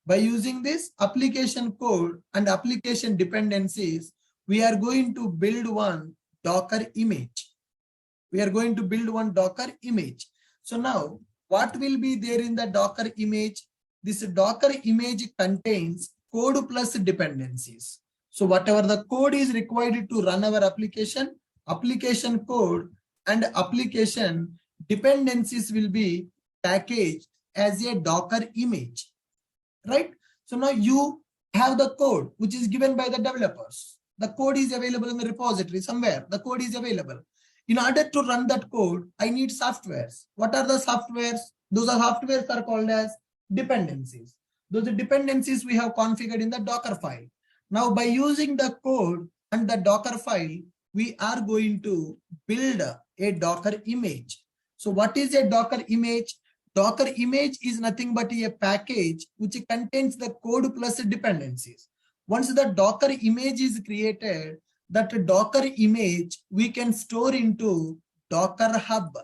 By using this application code and application dependencies, we are going to build one Docker image. We are going to build one Docker image. So now what will be there in the Docker image? This Docker image contains code plus dependencies. So whatever the code is required to run our application, application code and application dependencies will be packaged as a Docker image, right? So now you have the code which is given by the developers. The code is available in the repository somewhere. The code is available. In order to run that code, I need softwares. What are the softwares? Those are softwares are called as dependencies. Those dependencies we have configured in the Docker file. Now by using the code and the Docker file, we are going to build a Docker image. So what is a Docker image? Docker image is nothing but a package which contains the code plus dependencies. Once the Docker image is created, that Docker image we can store into Docker Hub.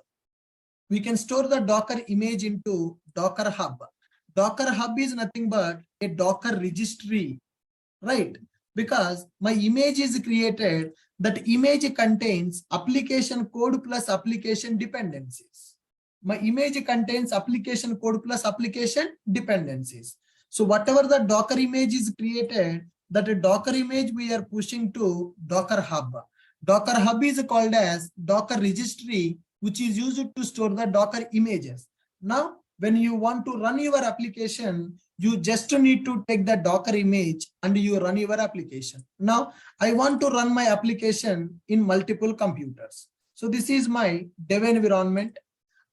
We can store the Docker image into Docker Hub. Docker Hub is nothing but a Docker registry, right? Because my image is created, that image contains application code plus application dependencies. My image contains application code plus application dependencies. So whatever the Docker image is created, that Docker image we are pushing to Docker Hub. Docker Hub is called as Docker registry, which is used to store the Docker images. Now, when you want to run your application, you just need to take the Docker image and you run your application. Now, I want to run my application in multiple computers. So this is my dev environment.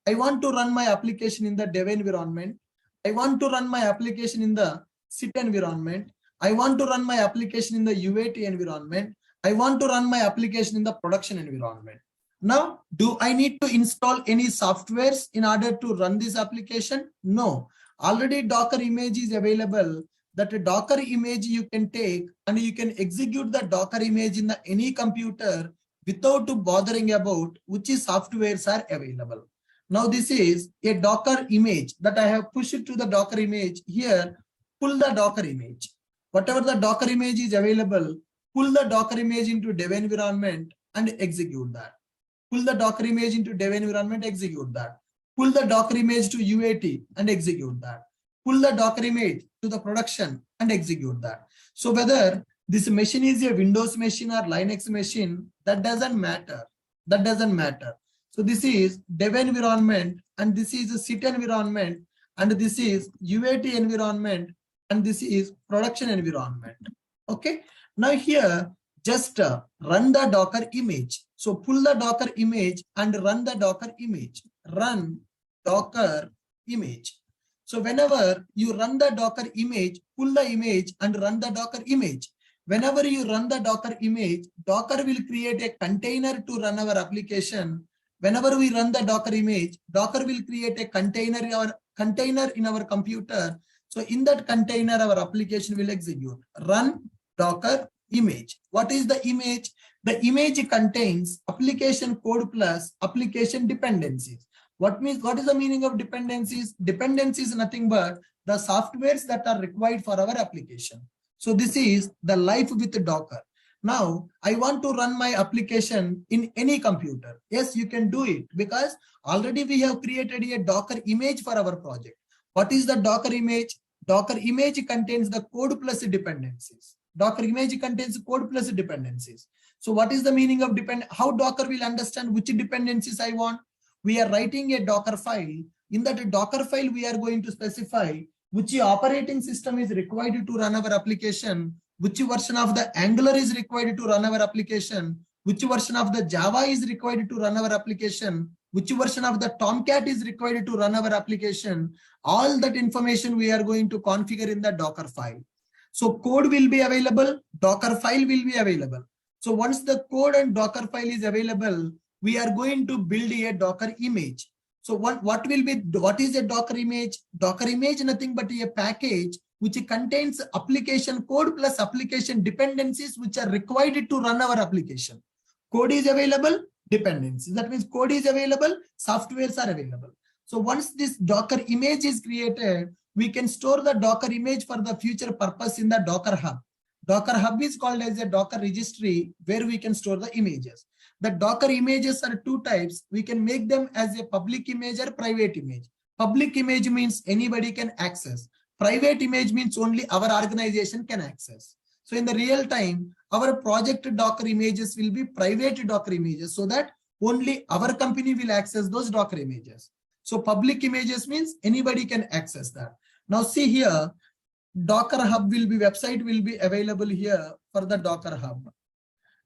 I want to run my application in the dev environment. I want to run my application in the SIT environment. I want to run my application in the UAT environment. I want to run my application in the production environment. Now, do I need to install any softwares in order to run this application? No. Already Docker image is available. That a Docker image you can take and you can execute the Docker image in any computer without bothering about which softwares are available. Now this is a Docker image that I have pushed to the Docker image here. Pull the Docker image. Whatever the Docker image is available, pull the Docker image into dev environment and execute that. Pull the Docker image into dev environment, execute that. Pull the Docker image to UAT and execute that. Pull the Docker image to the production and execute that. So whether this machine is a Windows machine or Linux machine, that doesn't matter. That doesn't matter. So this is dev environment and this is a SIT environment and this is UAT environment and this is production environment. Okay. Now here, just run the Docker image. So pull the Docker image and run the Docker image. Run Docker image. So whenever you run the Docker image, pull the image and run the Docker image. Whenever you run the Docker image, Docker will create a container to run our application. Whenever we run the Docker image, Docker will create a container in our computer. So in that container, our application will execute. Run Docker image. What is the image? The image contains application code plus application dependencies. What is the meaning of dependencies? Dependencies is nothing but the softwares that are required for our application. So this is the life with Docker. Now I want to run my application in any computer. Yes, you can do it because already we have created a Docker image for our project. What is the Docker image? Docker image contains the code plus dependencies. Docker image contains code plus dependencies. So what is the meaning of how Docker will understand which dependencies I want? We are writing a Docker file. In that Docker file, we are going to specify which operating system is required to run our application, which version of the Angular is required to run our application, which version of the Java is required to run our application, which version of the Tomcat is required to run our application. All that information we are going to configure in the Docker file. So code will be available, Docker file will be available. So once the code and Docker file is available, we are going to build a Docker image. So what is a Docker image? Docker image is nothing but a package which contains application code plus application dependencies which are required to run our application. Code is available, dependencies. That means code is available, softwares are available. So once this Docker image is created, we can store the Docker image for the future purpose in the Docker Hub. Docker Hub is called as a Docker registry where we can store the images. The Docker images are two types. We can make them as a public image or private image. Public image means anybody can access. Private image means only our organization can access. So in the real time, our project Docker images will be private Docker images so that only our company will access those Docker images. So public images means anybody can access that. Now see here, Docker Hub will be, website will be available here for the Docker Hub.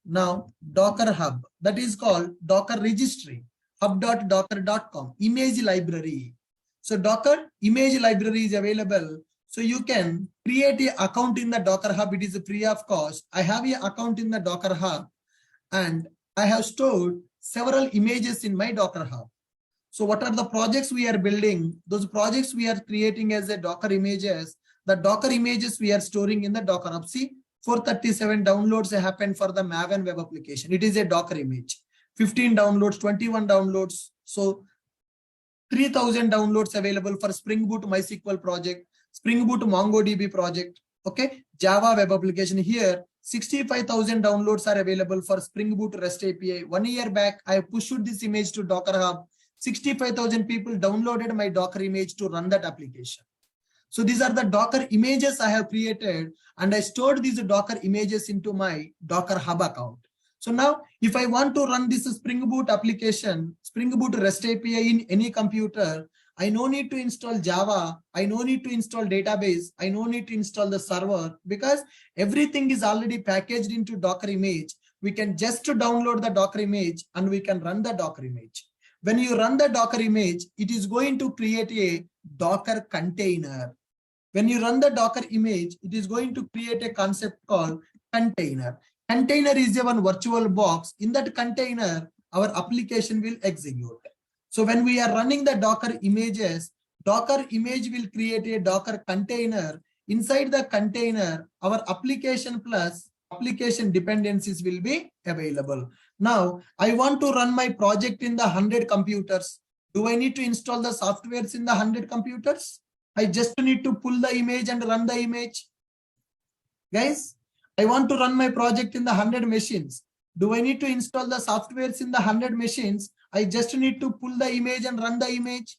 Now Docker Hub, that is called Docker registry, hub.docker.com, image library. So Docker image library is available. So you can create an account in the Docker Hub. It is free of cost. I have an account in the Docker Hub and I have stored several images in my Docker Hub. So what are the projects we are building? Those projects we are creating as a Docker images. The Docker images we are storing in the Docker Hub. See, 437 downloads happened for the Maven web application. It is a Docker image. 15 downloads, 21 downloads. So 3000 downloads available for Spring Boot MySQL project, Spring Boot MongoDB project. Okay, Java web application here. 65,000 downloads are available for Spring Boot REST API. 1 year back, I pushed this image to Docker Hub. 65,000 people downloaded my Docker image to run that application. So these are the Docker images I have created and I stored these Docker images into my Docker Hub account. So now if I want to run this Spring Boot application, Spring Boot REST API in any computer, I no need to install Java. I no need to install database. I no need to install the server because everything is already packaged into Docker image. We can just download the Docker image and we can run the Docker image. When you run the Docker image, it is going to create a Docker container. When you run the Docker image, it is going to create a concept called container. Container is a one virtual box. In that container, our application will execute. So when we are running the Docker images, Docker image will create a Docker container. Inside the container, our application plus application dependencies will be available. Now, I want to run my project in the 100 computers. Do I need to install the softwares in the 100 computers? I just need to pull the image and run the image. Guys, I want to run my project in the 100 machines. Do I need to install the softwares in the 100 machines? I just need to pull the image and run the image.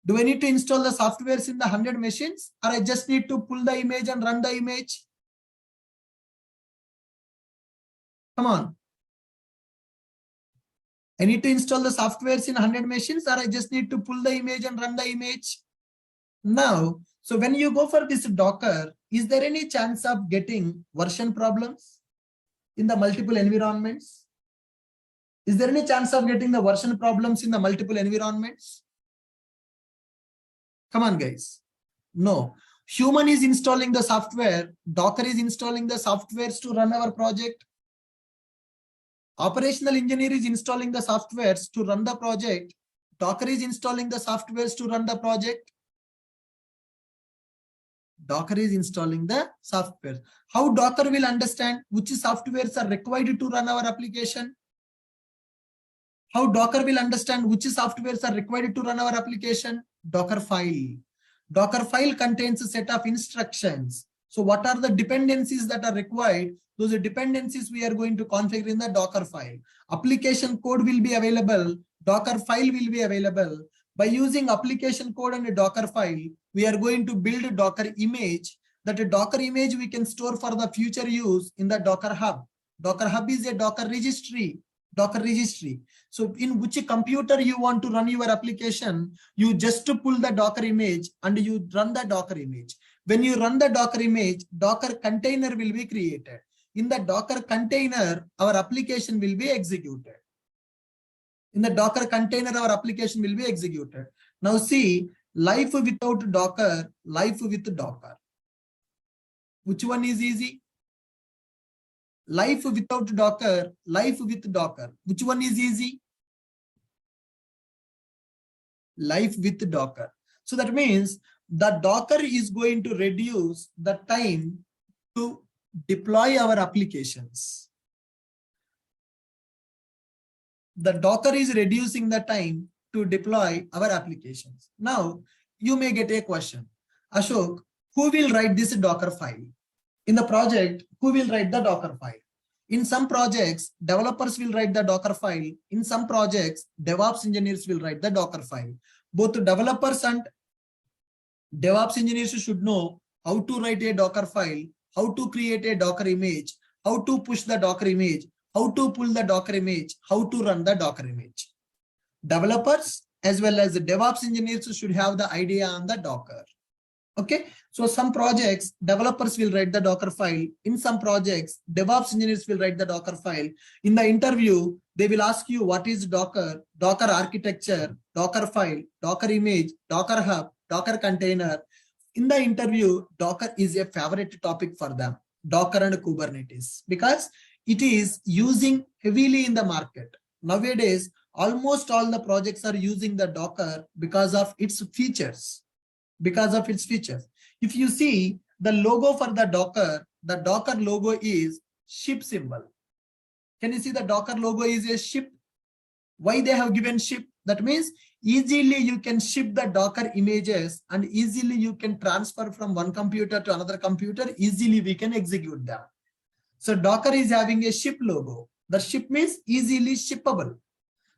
Do I need to install the softwares in the 100 machines or I just need to pull the image and run the image? Come on. I need to install the softwares in 100 machines or I just need to pull the image and run the image? Now, so when you go for this Docker, is there any chance of getting version problems in the multiple environments? Is there any chance of getting the version problems in the multiple environments? Come on, guys. No. Human is installing the software. Docker is installing the softwares to run our project. Operational engineer is installing the softwares to run the project. Docker is installing the softwares to run the project. Docker is installing the software. How Docker will understand which softwares are required to run our application? How Docker will understand which softwares are required to run our application? Docker file. Docker file contains a set of instructions. So what are the dependencies that are required? Those dependencies we are going to configure in the Docker file. Application code will be available. Docker file will be available. By using application code and a Docker file, we are going to build a Docker image. That a Docker image we can store for the future use in the Docker Hub. Docker Hub is a Docker registry. Docker registry. So in which computer you want to run your application, you just pull the Docker image and you run the Docker image. When you run the Docker image, Docker container will be created. In the Docker container, our application will be executed. In the Docker container, our application will be executed. Now see, life without Docker, life with Docker. Which one is easy? Life without Docker, life with Docker. Which one is easy? Life with Docker. So that means the Docker is going to reduce the time to deploy our applications. The Docker is reducing the time to deploy our applications. Now, you may get a question. Ashok, who will write this Docker file? In the project, who will write the Docker file? In some projects, developers will write the Docker file. In some projects, DevOps engineers will write the Docker file. Both developers and DevOps engineers should know how to write a Docker file, how to create a Docker image, how to push the Docker image, how to pull the Docker image, how to run the Docker image. Developers as well as the DevOps engineers should have the idea on the Docker. Okay, so some projects, developers will write the Docker file. In some projects, DevOps engineers will write the Docker file. In the interview, they will ask you what is Docker, Docker architecture, Docker file, Docker image, Docker hub, Docker container. In the interview, Docker is a favorite topic for them, Docker and Kubernetes, because it is using heavily in the market. Nowadays, almost all the projects are using the Docker because of its features. If you see the logo for the Docker logo is ship symbol. Can you see the Docker logo is a ship? Why they have given ship? That means easily you can ship the Docker images and easily you can transfer from one computer to another computer. Easily we can execute them. So Docker is having a ship logo. The ship means easily shippable.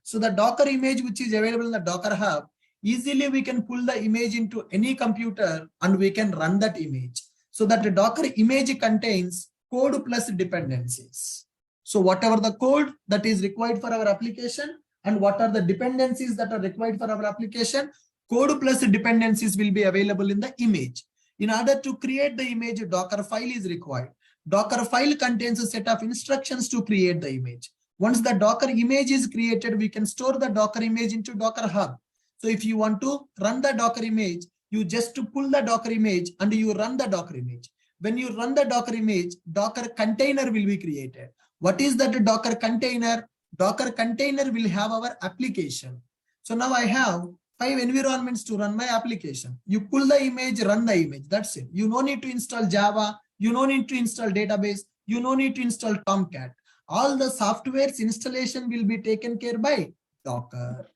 So the Docker image which is available in the Docker hub, easily we can pull the image into any computer and we can run that image. So that the Docker image contains code plus dependencies. So whatever the code that is required for our application and what are the dependencies that are required for our application, code plus dependencies will be available in the image. In order to create the image, Docker file is required. Docker file contains a set of instructions to create the image. Once the Docker image is created, we can store the Docker image into Docker hub. So if you want to run the Docker image, you just to pull the Docker image and you run the Docker image. When you run the Docker image, Docker container will be created. What is that Docker container? Docker container will have our application. So now I have 5 environments to run my application. You pull the image, run the image. That's it. You no need to install Java. You no need to install database. You no need to install Tomcat. All the software's installation will be taken care by Docker.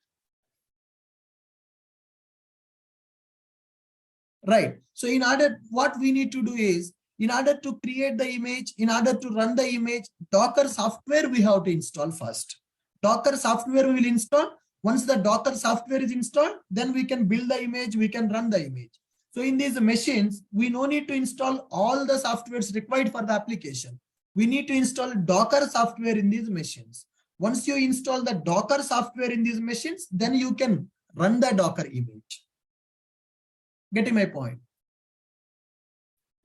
Right. So in order, what we need to do is, in order to create the image, in order to run the image, Docker software we have to install first. Docker software we will install. Once the Docker software is installed, then we can build the image, we can run the image. So in these machines, we no need to install all the softwares required for the application. We need to install Docker software in these machines. Once you install the Docker software in these machines, then you can run the Docker image. Getting my point?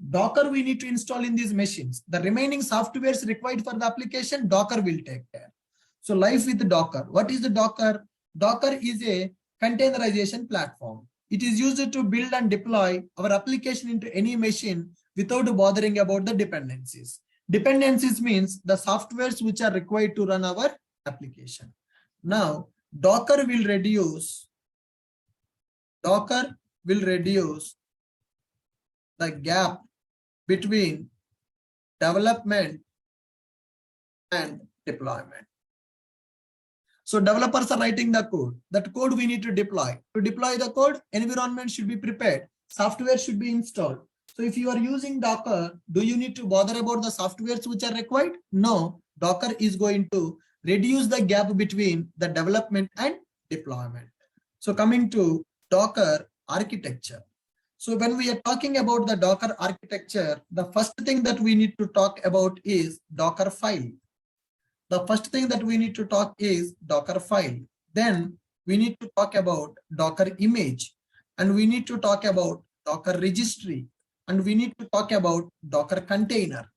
Docker we need to install in these machines. The remaining softwares required for the application, Docker will take care. So life with Docker. What is the Docker? Docker is a containerization platform. It is used to build and deploy our application into any machine without bothering about the dependencies. Dependencies means the softwares which are required to run our application. Now, Docker will reduce the gap between development and deployment. So developers are writing the code. That code we need to deploy. To deploy the code, environment should be prepared. Software should be installed. So if you are using Docker, do you need to bother about the softwares which are required? No, Docker is going to reduce the gap between the development and deployment. So coming to Docker architecture. So when we are talking about the Docker architecture, the first thing that we need to talk about is Docker file. The first thing that we need to talk is Docker file. Then we need to talk about Docker image, and we need to talk about Docker registry, and we need to talk about Docker container.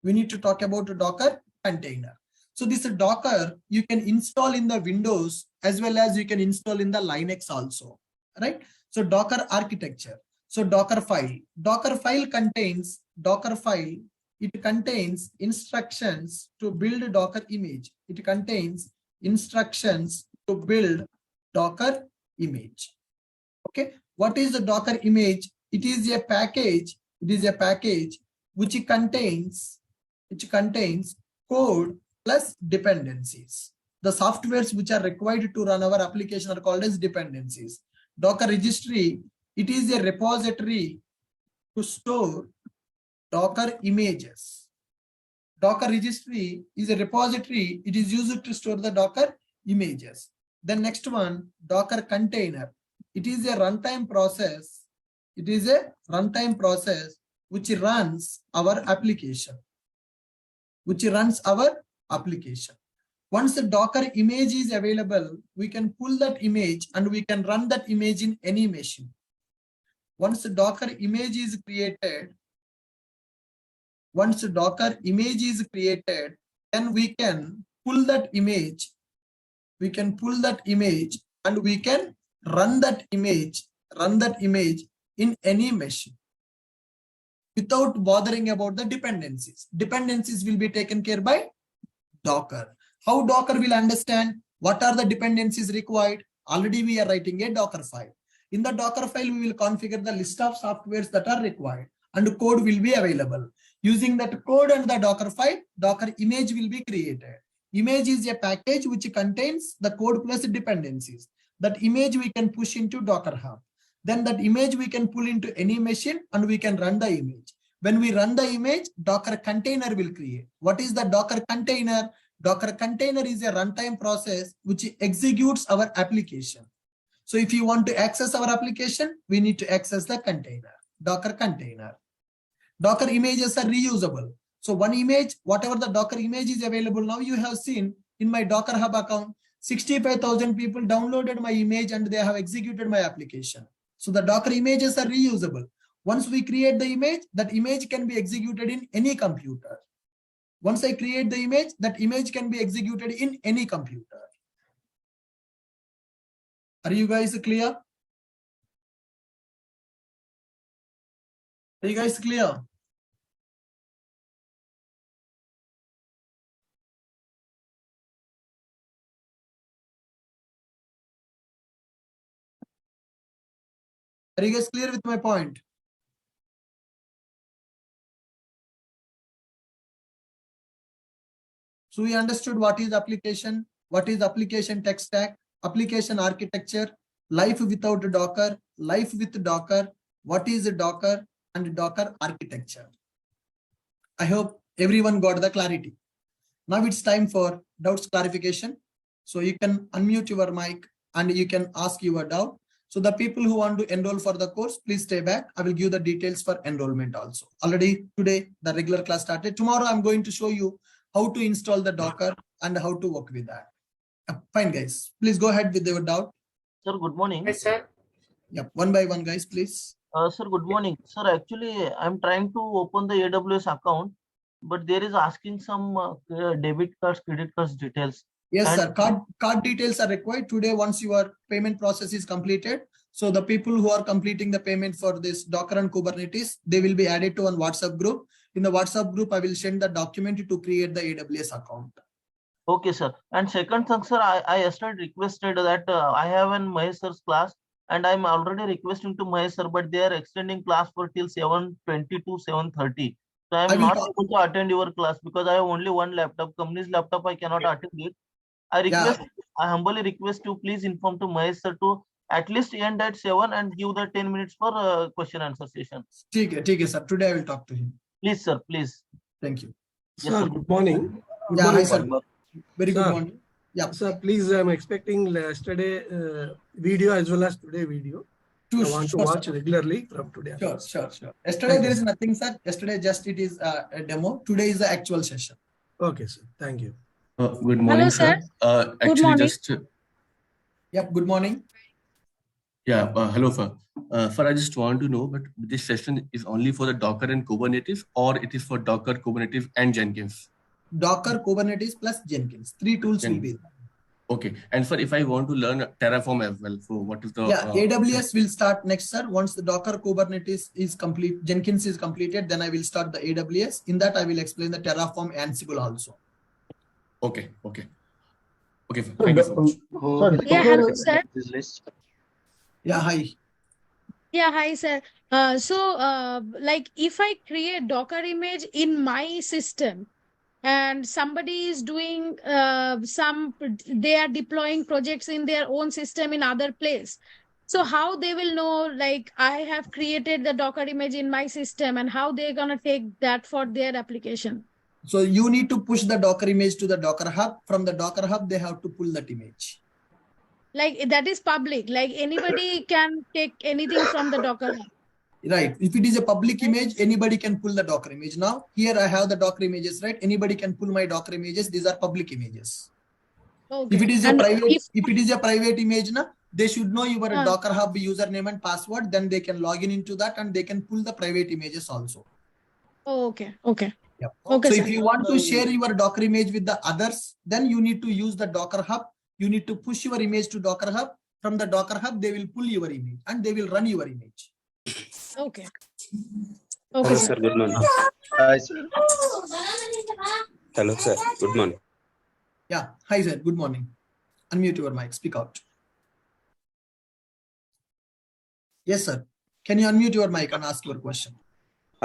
We need to talk about Docker container. So this Docker you can install in the Windows as well as you can install in the Linux also, right? So Docker architecture. So Docker file. Docker file contains it contains instructions to build Docker image. It contains instructions to build Docker image. Okay. What is the Docker image? It is a package. It is a package which contains code plus dependencies. The softwares which are required to run our application are called as dependencies. Docker registry, it is a repository to store Docker images. Docker registry is a repository. It is used to store the Docker images. The next one, Docker container. It is a runtime process. It is a runtime process which runs our application. Once the Docker image is available, we can pull that image and we can run that image in any machine. Once the Docker image is created, then we can pull that image. And we can run that image in any machine without bothering about the dependencies. Dependencies will be taken care by Docker. How Docker will understand what are the dependencies required? Already we are writing a Docker file. In the Docker file, we will configure the list of softwares that are required and code will be available. Using that code and the Docker file, Docker image will be created. Image is a package which contains the code plus dependencies. That image we can push into Docker Hub. Then that image we can pull into any machine and we can run the image. When we run the image, Docker container will create. What is the Docker container? Docker container is a runtime process which executes our application. So if you want to access our application, we need to access the container, Docker container. Docker images are reusable. So one image, whatever the Docker image is available now, you have seen in my Docker Hub account, 65,000 people downloaded my image and they have executed my application. So the Docker images are reusable. Once we create the image, that image can be executed in any computer. Once I create the image, that image can be executed in any computer. Are you guys clear? Are you guys clear? Are you guys clear with my point? So we understood what is application tech stack, application architecture, life without Docker, life with Docker, what is Docker, and Docker architecture. I hope everyone got the clarity. Now it's time for doubts clarification. So you can unmute your mic and you can ask your doubt. So the people who want to enroll for the course, please stay back. I will give the details for enrollment also. Already today, the regular class started. Tomorrow, I'm going to show you how to install the Docker and how to work with that. Fine, guys. Please go ahead with your doubt. Sir, good morning. Yes, sir. Yeah, one by one, guys, please. Sir, good morning. Sir, actually, I'm trying to open the AWS account, but there is asking some debit cards, credit cards details. Yes, And- sir. Card details are required today once your payment process is completed. So the people who are completing the payment for this Docker and Kubernetes, they will be added to one WhatsApp group. In the WhatsApp group, I will send the document to create the AWS account. Okay, sir. And second thing, sir, I yesterday requested that I have an Mahesh sir's class, and I'm already requesting to Mahesh sir, but they are extending class for till 7:20 to 7:30. So I I'm will not talk- able to attend your class because I have only one laptop. Company's laptop, I cannot attend it. I humbly request you please inform to Mahesh sir to at least end at 7 and give the 10 minutes for question answer session. Okay, sir. Today I will talk to him. Please, sir, please. Thank you. Yes, Sir, sir. good morning. Good Yeah, hi, morning, sir. Very good Sir. morning. Yeah. Sir, please, I'm expecting yesterday video as well as today video. I want to Sure, watch sir. regularly from today. Sure. Yesterday Thank there you, is sir. nothing, sir. Yesterday just it is a demo. Today is the actual session. Okay, sir. Thank you. Good morning, Hello, sir. Actually, morning. just Yep. Good morning. yeah. Hello, sir. I just want to know, but this session is only for the Docker and Kubernetes, or it is for Docker, Kubernetes, and Jenkins? Docker, Kubernetes plus Jenkins. 3 tools will be there. Okay. And sir, if I want to learn Terraform as well, so what is the? AWS will start next, sir. Once the Docker Kubernetes is complete, Jenkins is completed, then I will start the AWS. In that, I will explain the Terraform Ansible also. Okay. Sir. Thank you so much. Yeah, hello, sir. Yeah, hi. Yeah, hi, sir. Like if I create Docker image in my system and somebody is doing they are deploying projects in their own system in other place. So how they will know, like, I have created the Docker image in my system, and how they're gonna take that for their application? So you need to push the Docker image to the Docker Hub. From the Docker Hub, they have to pull that image. Like that is public. Like anybody can take anything from the Docker Hub. Right. If it is a public image, anybody can pull the Docker image. Now, here I have the Docker images, right? Anybody can pull my Docker images. These are public images. Okay. If it is a And private, if- if it is a private image, na, they should know your Ah. Docker Hub username and password. Then they can log in into that and they can pull the private images also. Oh, okay. Okay. Yep. Okay, So sir. if you want to share your Docker image with the others, then you need to use the Docker Hub. You need to push your image to Docker Hub. From the Docker Hub, they will pull your image and they will run your image. Okay. Hello, Okay, sir. sir. Good morning. Hi, sir. Hello, sir. Good morning. Yeah. Hi, sir. Good morning. Unmute your mic. Speak out. Yes, sir. Can you unmute your mic and ask your question?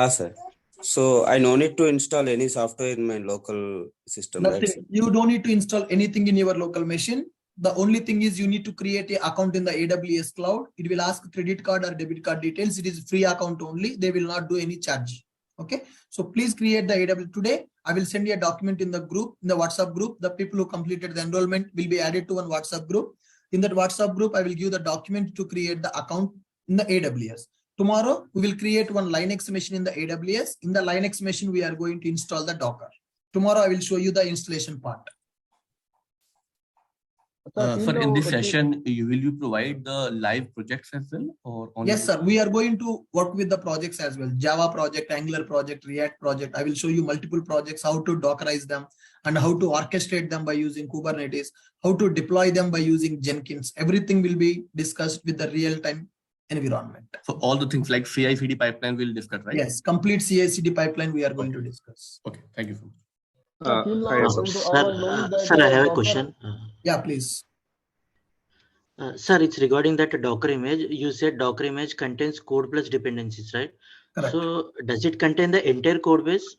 Sir. So I no need to install any software in my local system, right, sir? Nothing. You don't need to install anything in your local machine. The only thing is you need to create an account in the AWS cloud. It will ask credit card or debit card details. It is free account only. They will not do any charge. Okay. So please create the AWS today. I will send you a document in the group, in the WhatsApp group. The people who completed the enrollment will be added to one WhatsApp group. In that WhatsApp group, I will give the document to create the account in the AWS. Tomorrow, we will create one Linux machine in the AWS. In the Linux machine, we are going to install the Docker. Tomorrow, I will show you the installation part. Sir, in this session, will you provide the live projects as well, or only? Yes, sir. We are going to work with the projects as well. Java project, Angular project, React project. I will show you multiple projects, how to Dockerize them and how to orchestrate them by using Kubernetes, how to deploy them by using Jenkins. Everything will be discussed with the real-time environment. So all the things like CI/CD pipeline we'll discuss, right? Yes, complete CI/CD pipeline we are going to discuss. Okay, thank you so much. Sir, I have a question. Yeah, please. Sir, it's regarding that Docker image. You said Docker image contains code plus dependencies, right? Correct. So does it contain the entire code base?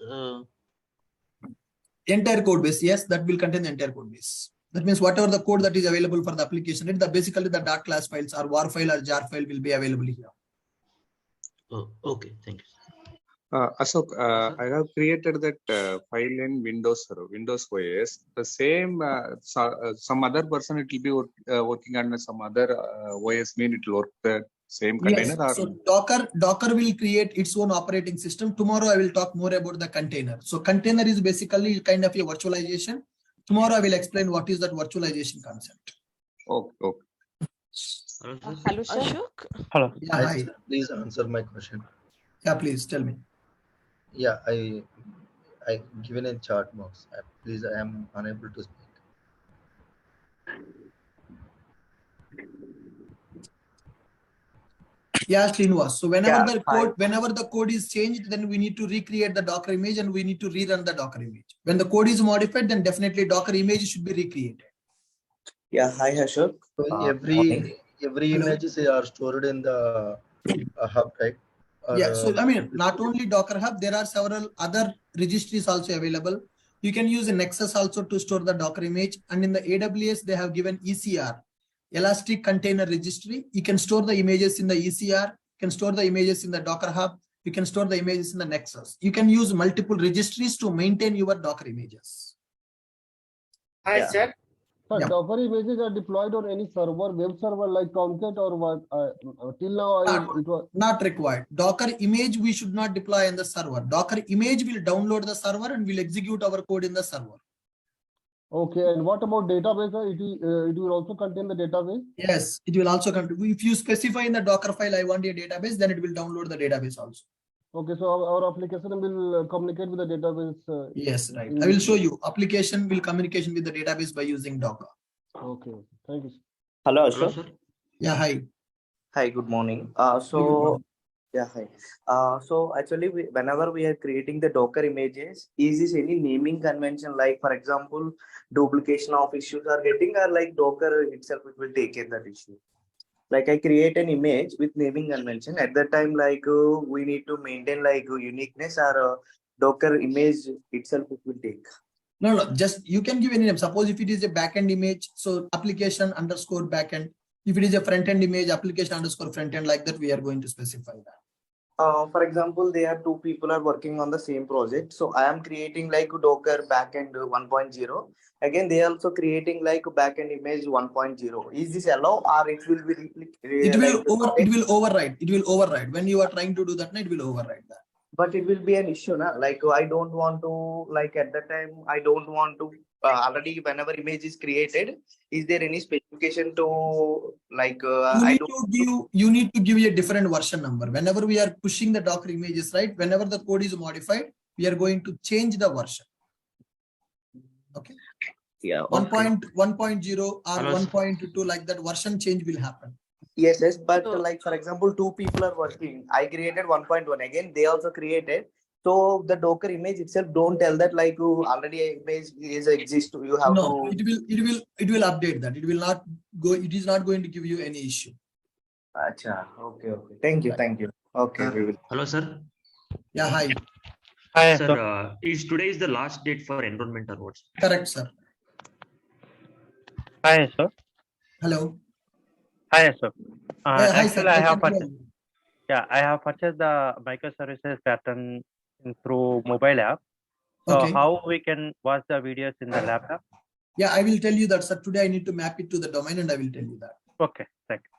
Entire code base, yes, that will contain the entire code base. That means whatever the code that is available for the application, right? Basically the dot class files or war file or jar file will be available here. Oh, okay, thank you. Ashok, I have created that file in Windows OS. The same, some other person it will be working on some other OS. Mean it will work the same container. Yes. Or? So Docker will create its own operating system. Tomorrow I will talk more about the container. So container is basically kind of a virtualization. Tomorrow I will explain what is that virtualization concept. Okay. Okay. Hello, Ashok. Hello. Yeah, hi. Please answer my question. Yeah, please tell me. Yeah, I given a chat box. Please, I am unable to speak. Yeah, Srinivas. So whenever the code is changed, then we need to recreate the Docker image and we need to rerun the Docker image. When the code is modified, then definitely Docker image should be recreated. Yeah, hi Ashok. So every images are stored in the hub, right? Yeah, so I mean, not only Docker Hub, there are several other registries also available. You can use a Nexus also to store the Docker image. And in the AWS, they have given ECR, Elastic Container Registry. You can store the images in the ECR, you can store the images in the Docker Hub, you can store the images in the Nexus. You can use multiple registries to maintain your Docker images. Hi, sir. Sir, Yeah. Docker images are deployed on any server, web server like Tomcat or what? Till now, it was not required. Docker image we should not deploy on the server. Docker image will download the server and will execute our code in the server. okay. And what about database? It will also contain the database. Yes, it will also come. If you specify in the Docker file, I want a database, then it will download the database also. Okay, so our application will communicate with the database. Yes, right. I will show you. Application will communication with the database by using Docker. Okay, thank you. Hello Hello, Ashok. sir. Yeah, hi. Hi, good morning. Yeah, hi. So actually, whenever we are creating the Docker images, is this any naming convention? Like, for example, duplication of issues are getting, or like Docker itself it will take care that issue? Like I create an image with naming convention. At that time, like we need to maintain like uniqueness, or Docker image itself it will take. No, just you can give any name. Suppose if it is a backend image, so application underscore backend. If it is a front-end image, application underscore front-end like that, we are going to specify that. For example, there are two people are working on the same project. So I am creating like Docker backend 1.0. Again, they are also creating like backend image 1.0. Is this allow or it will be? It will override. It will override. When you are trying to do that, it will override that. But it will be an issue, na? Like I don't want to, like at that time, I don't want to already whenever image is created, is there any specification to like you need to give a different version number. Whenever we are pushing the Docker images, right? Whenever the code is modified, we are going to change the version. Okay. Yeah. 1.0 or 1.2 like that version change will happen. Yes, but like for example, two people are working. I created 1.1 again. They also created. So the Docker image itself don't tell that like you already image is exist. You have to. It will update that. It will not go. It is not going to give you any issue. Acha. Okay. Thank you. Okay. We will. Hello, sir. Yeah. Hi. Hi, sir. Today is the last date for enrollment or what? Correct, sir. Hi, sir. Hello. Hi, sir. Hi, sir. I have purchased the microservices pattern through mobile app. So Okay. how we can watch the videos in the laptop? Yeah, I will tell you that, sir. Today I need to map it to the domain and I will tell you that. Okay, thank you.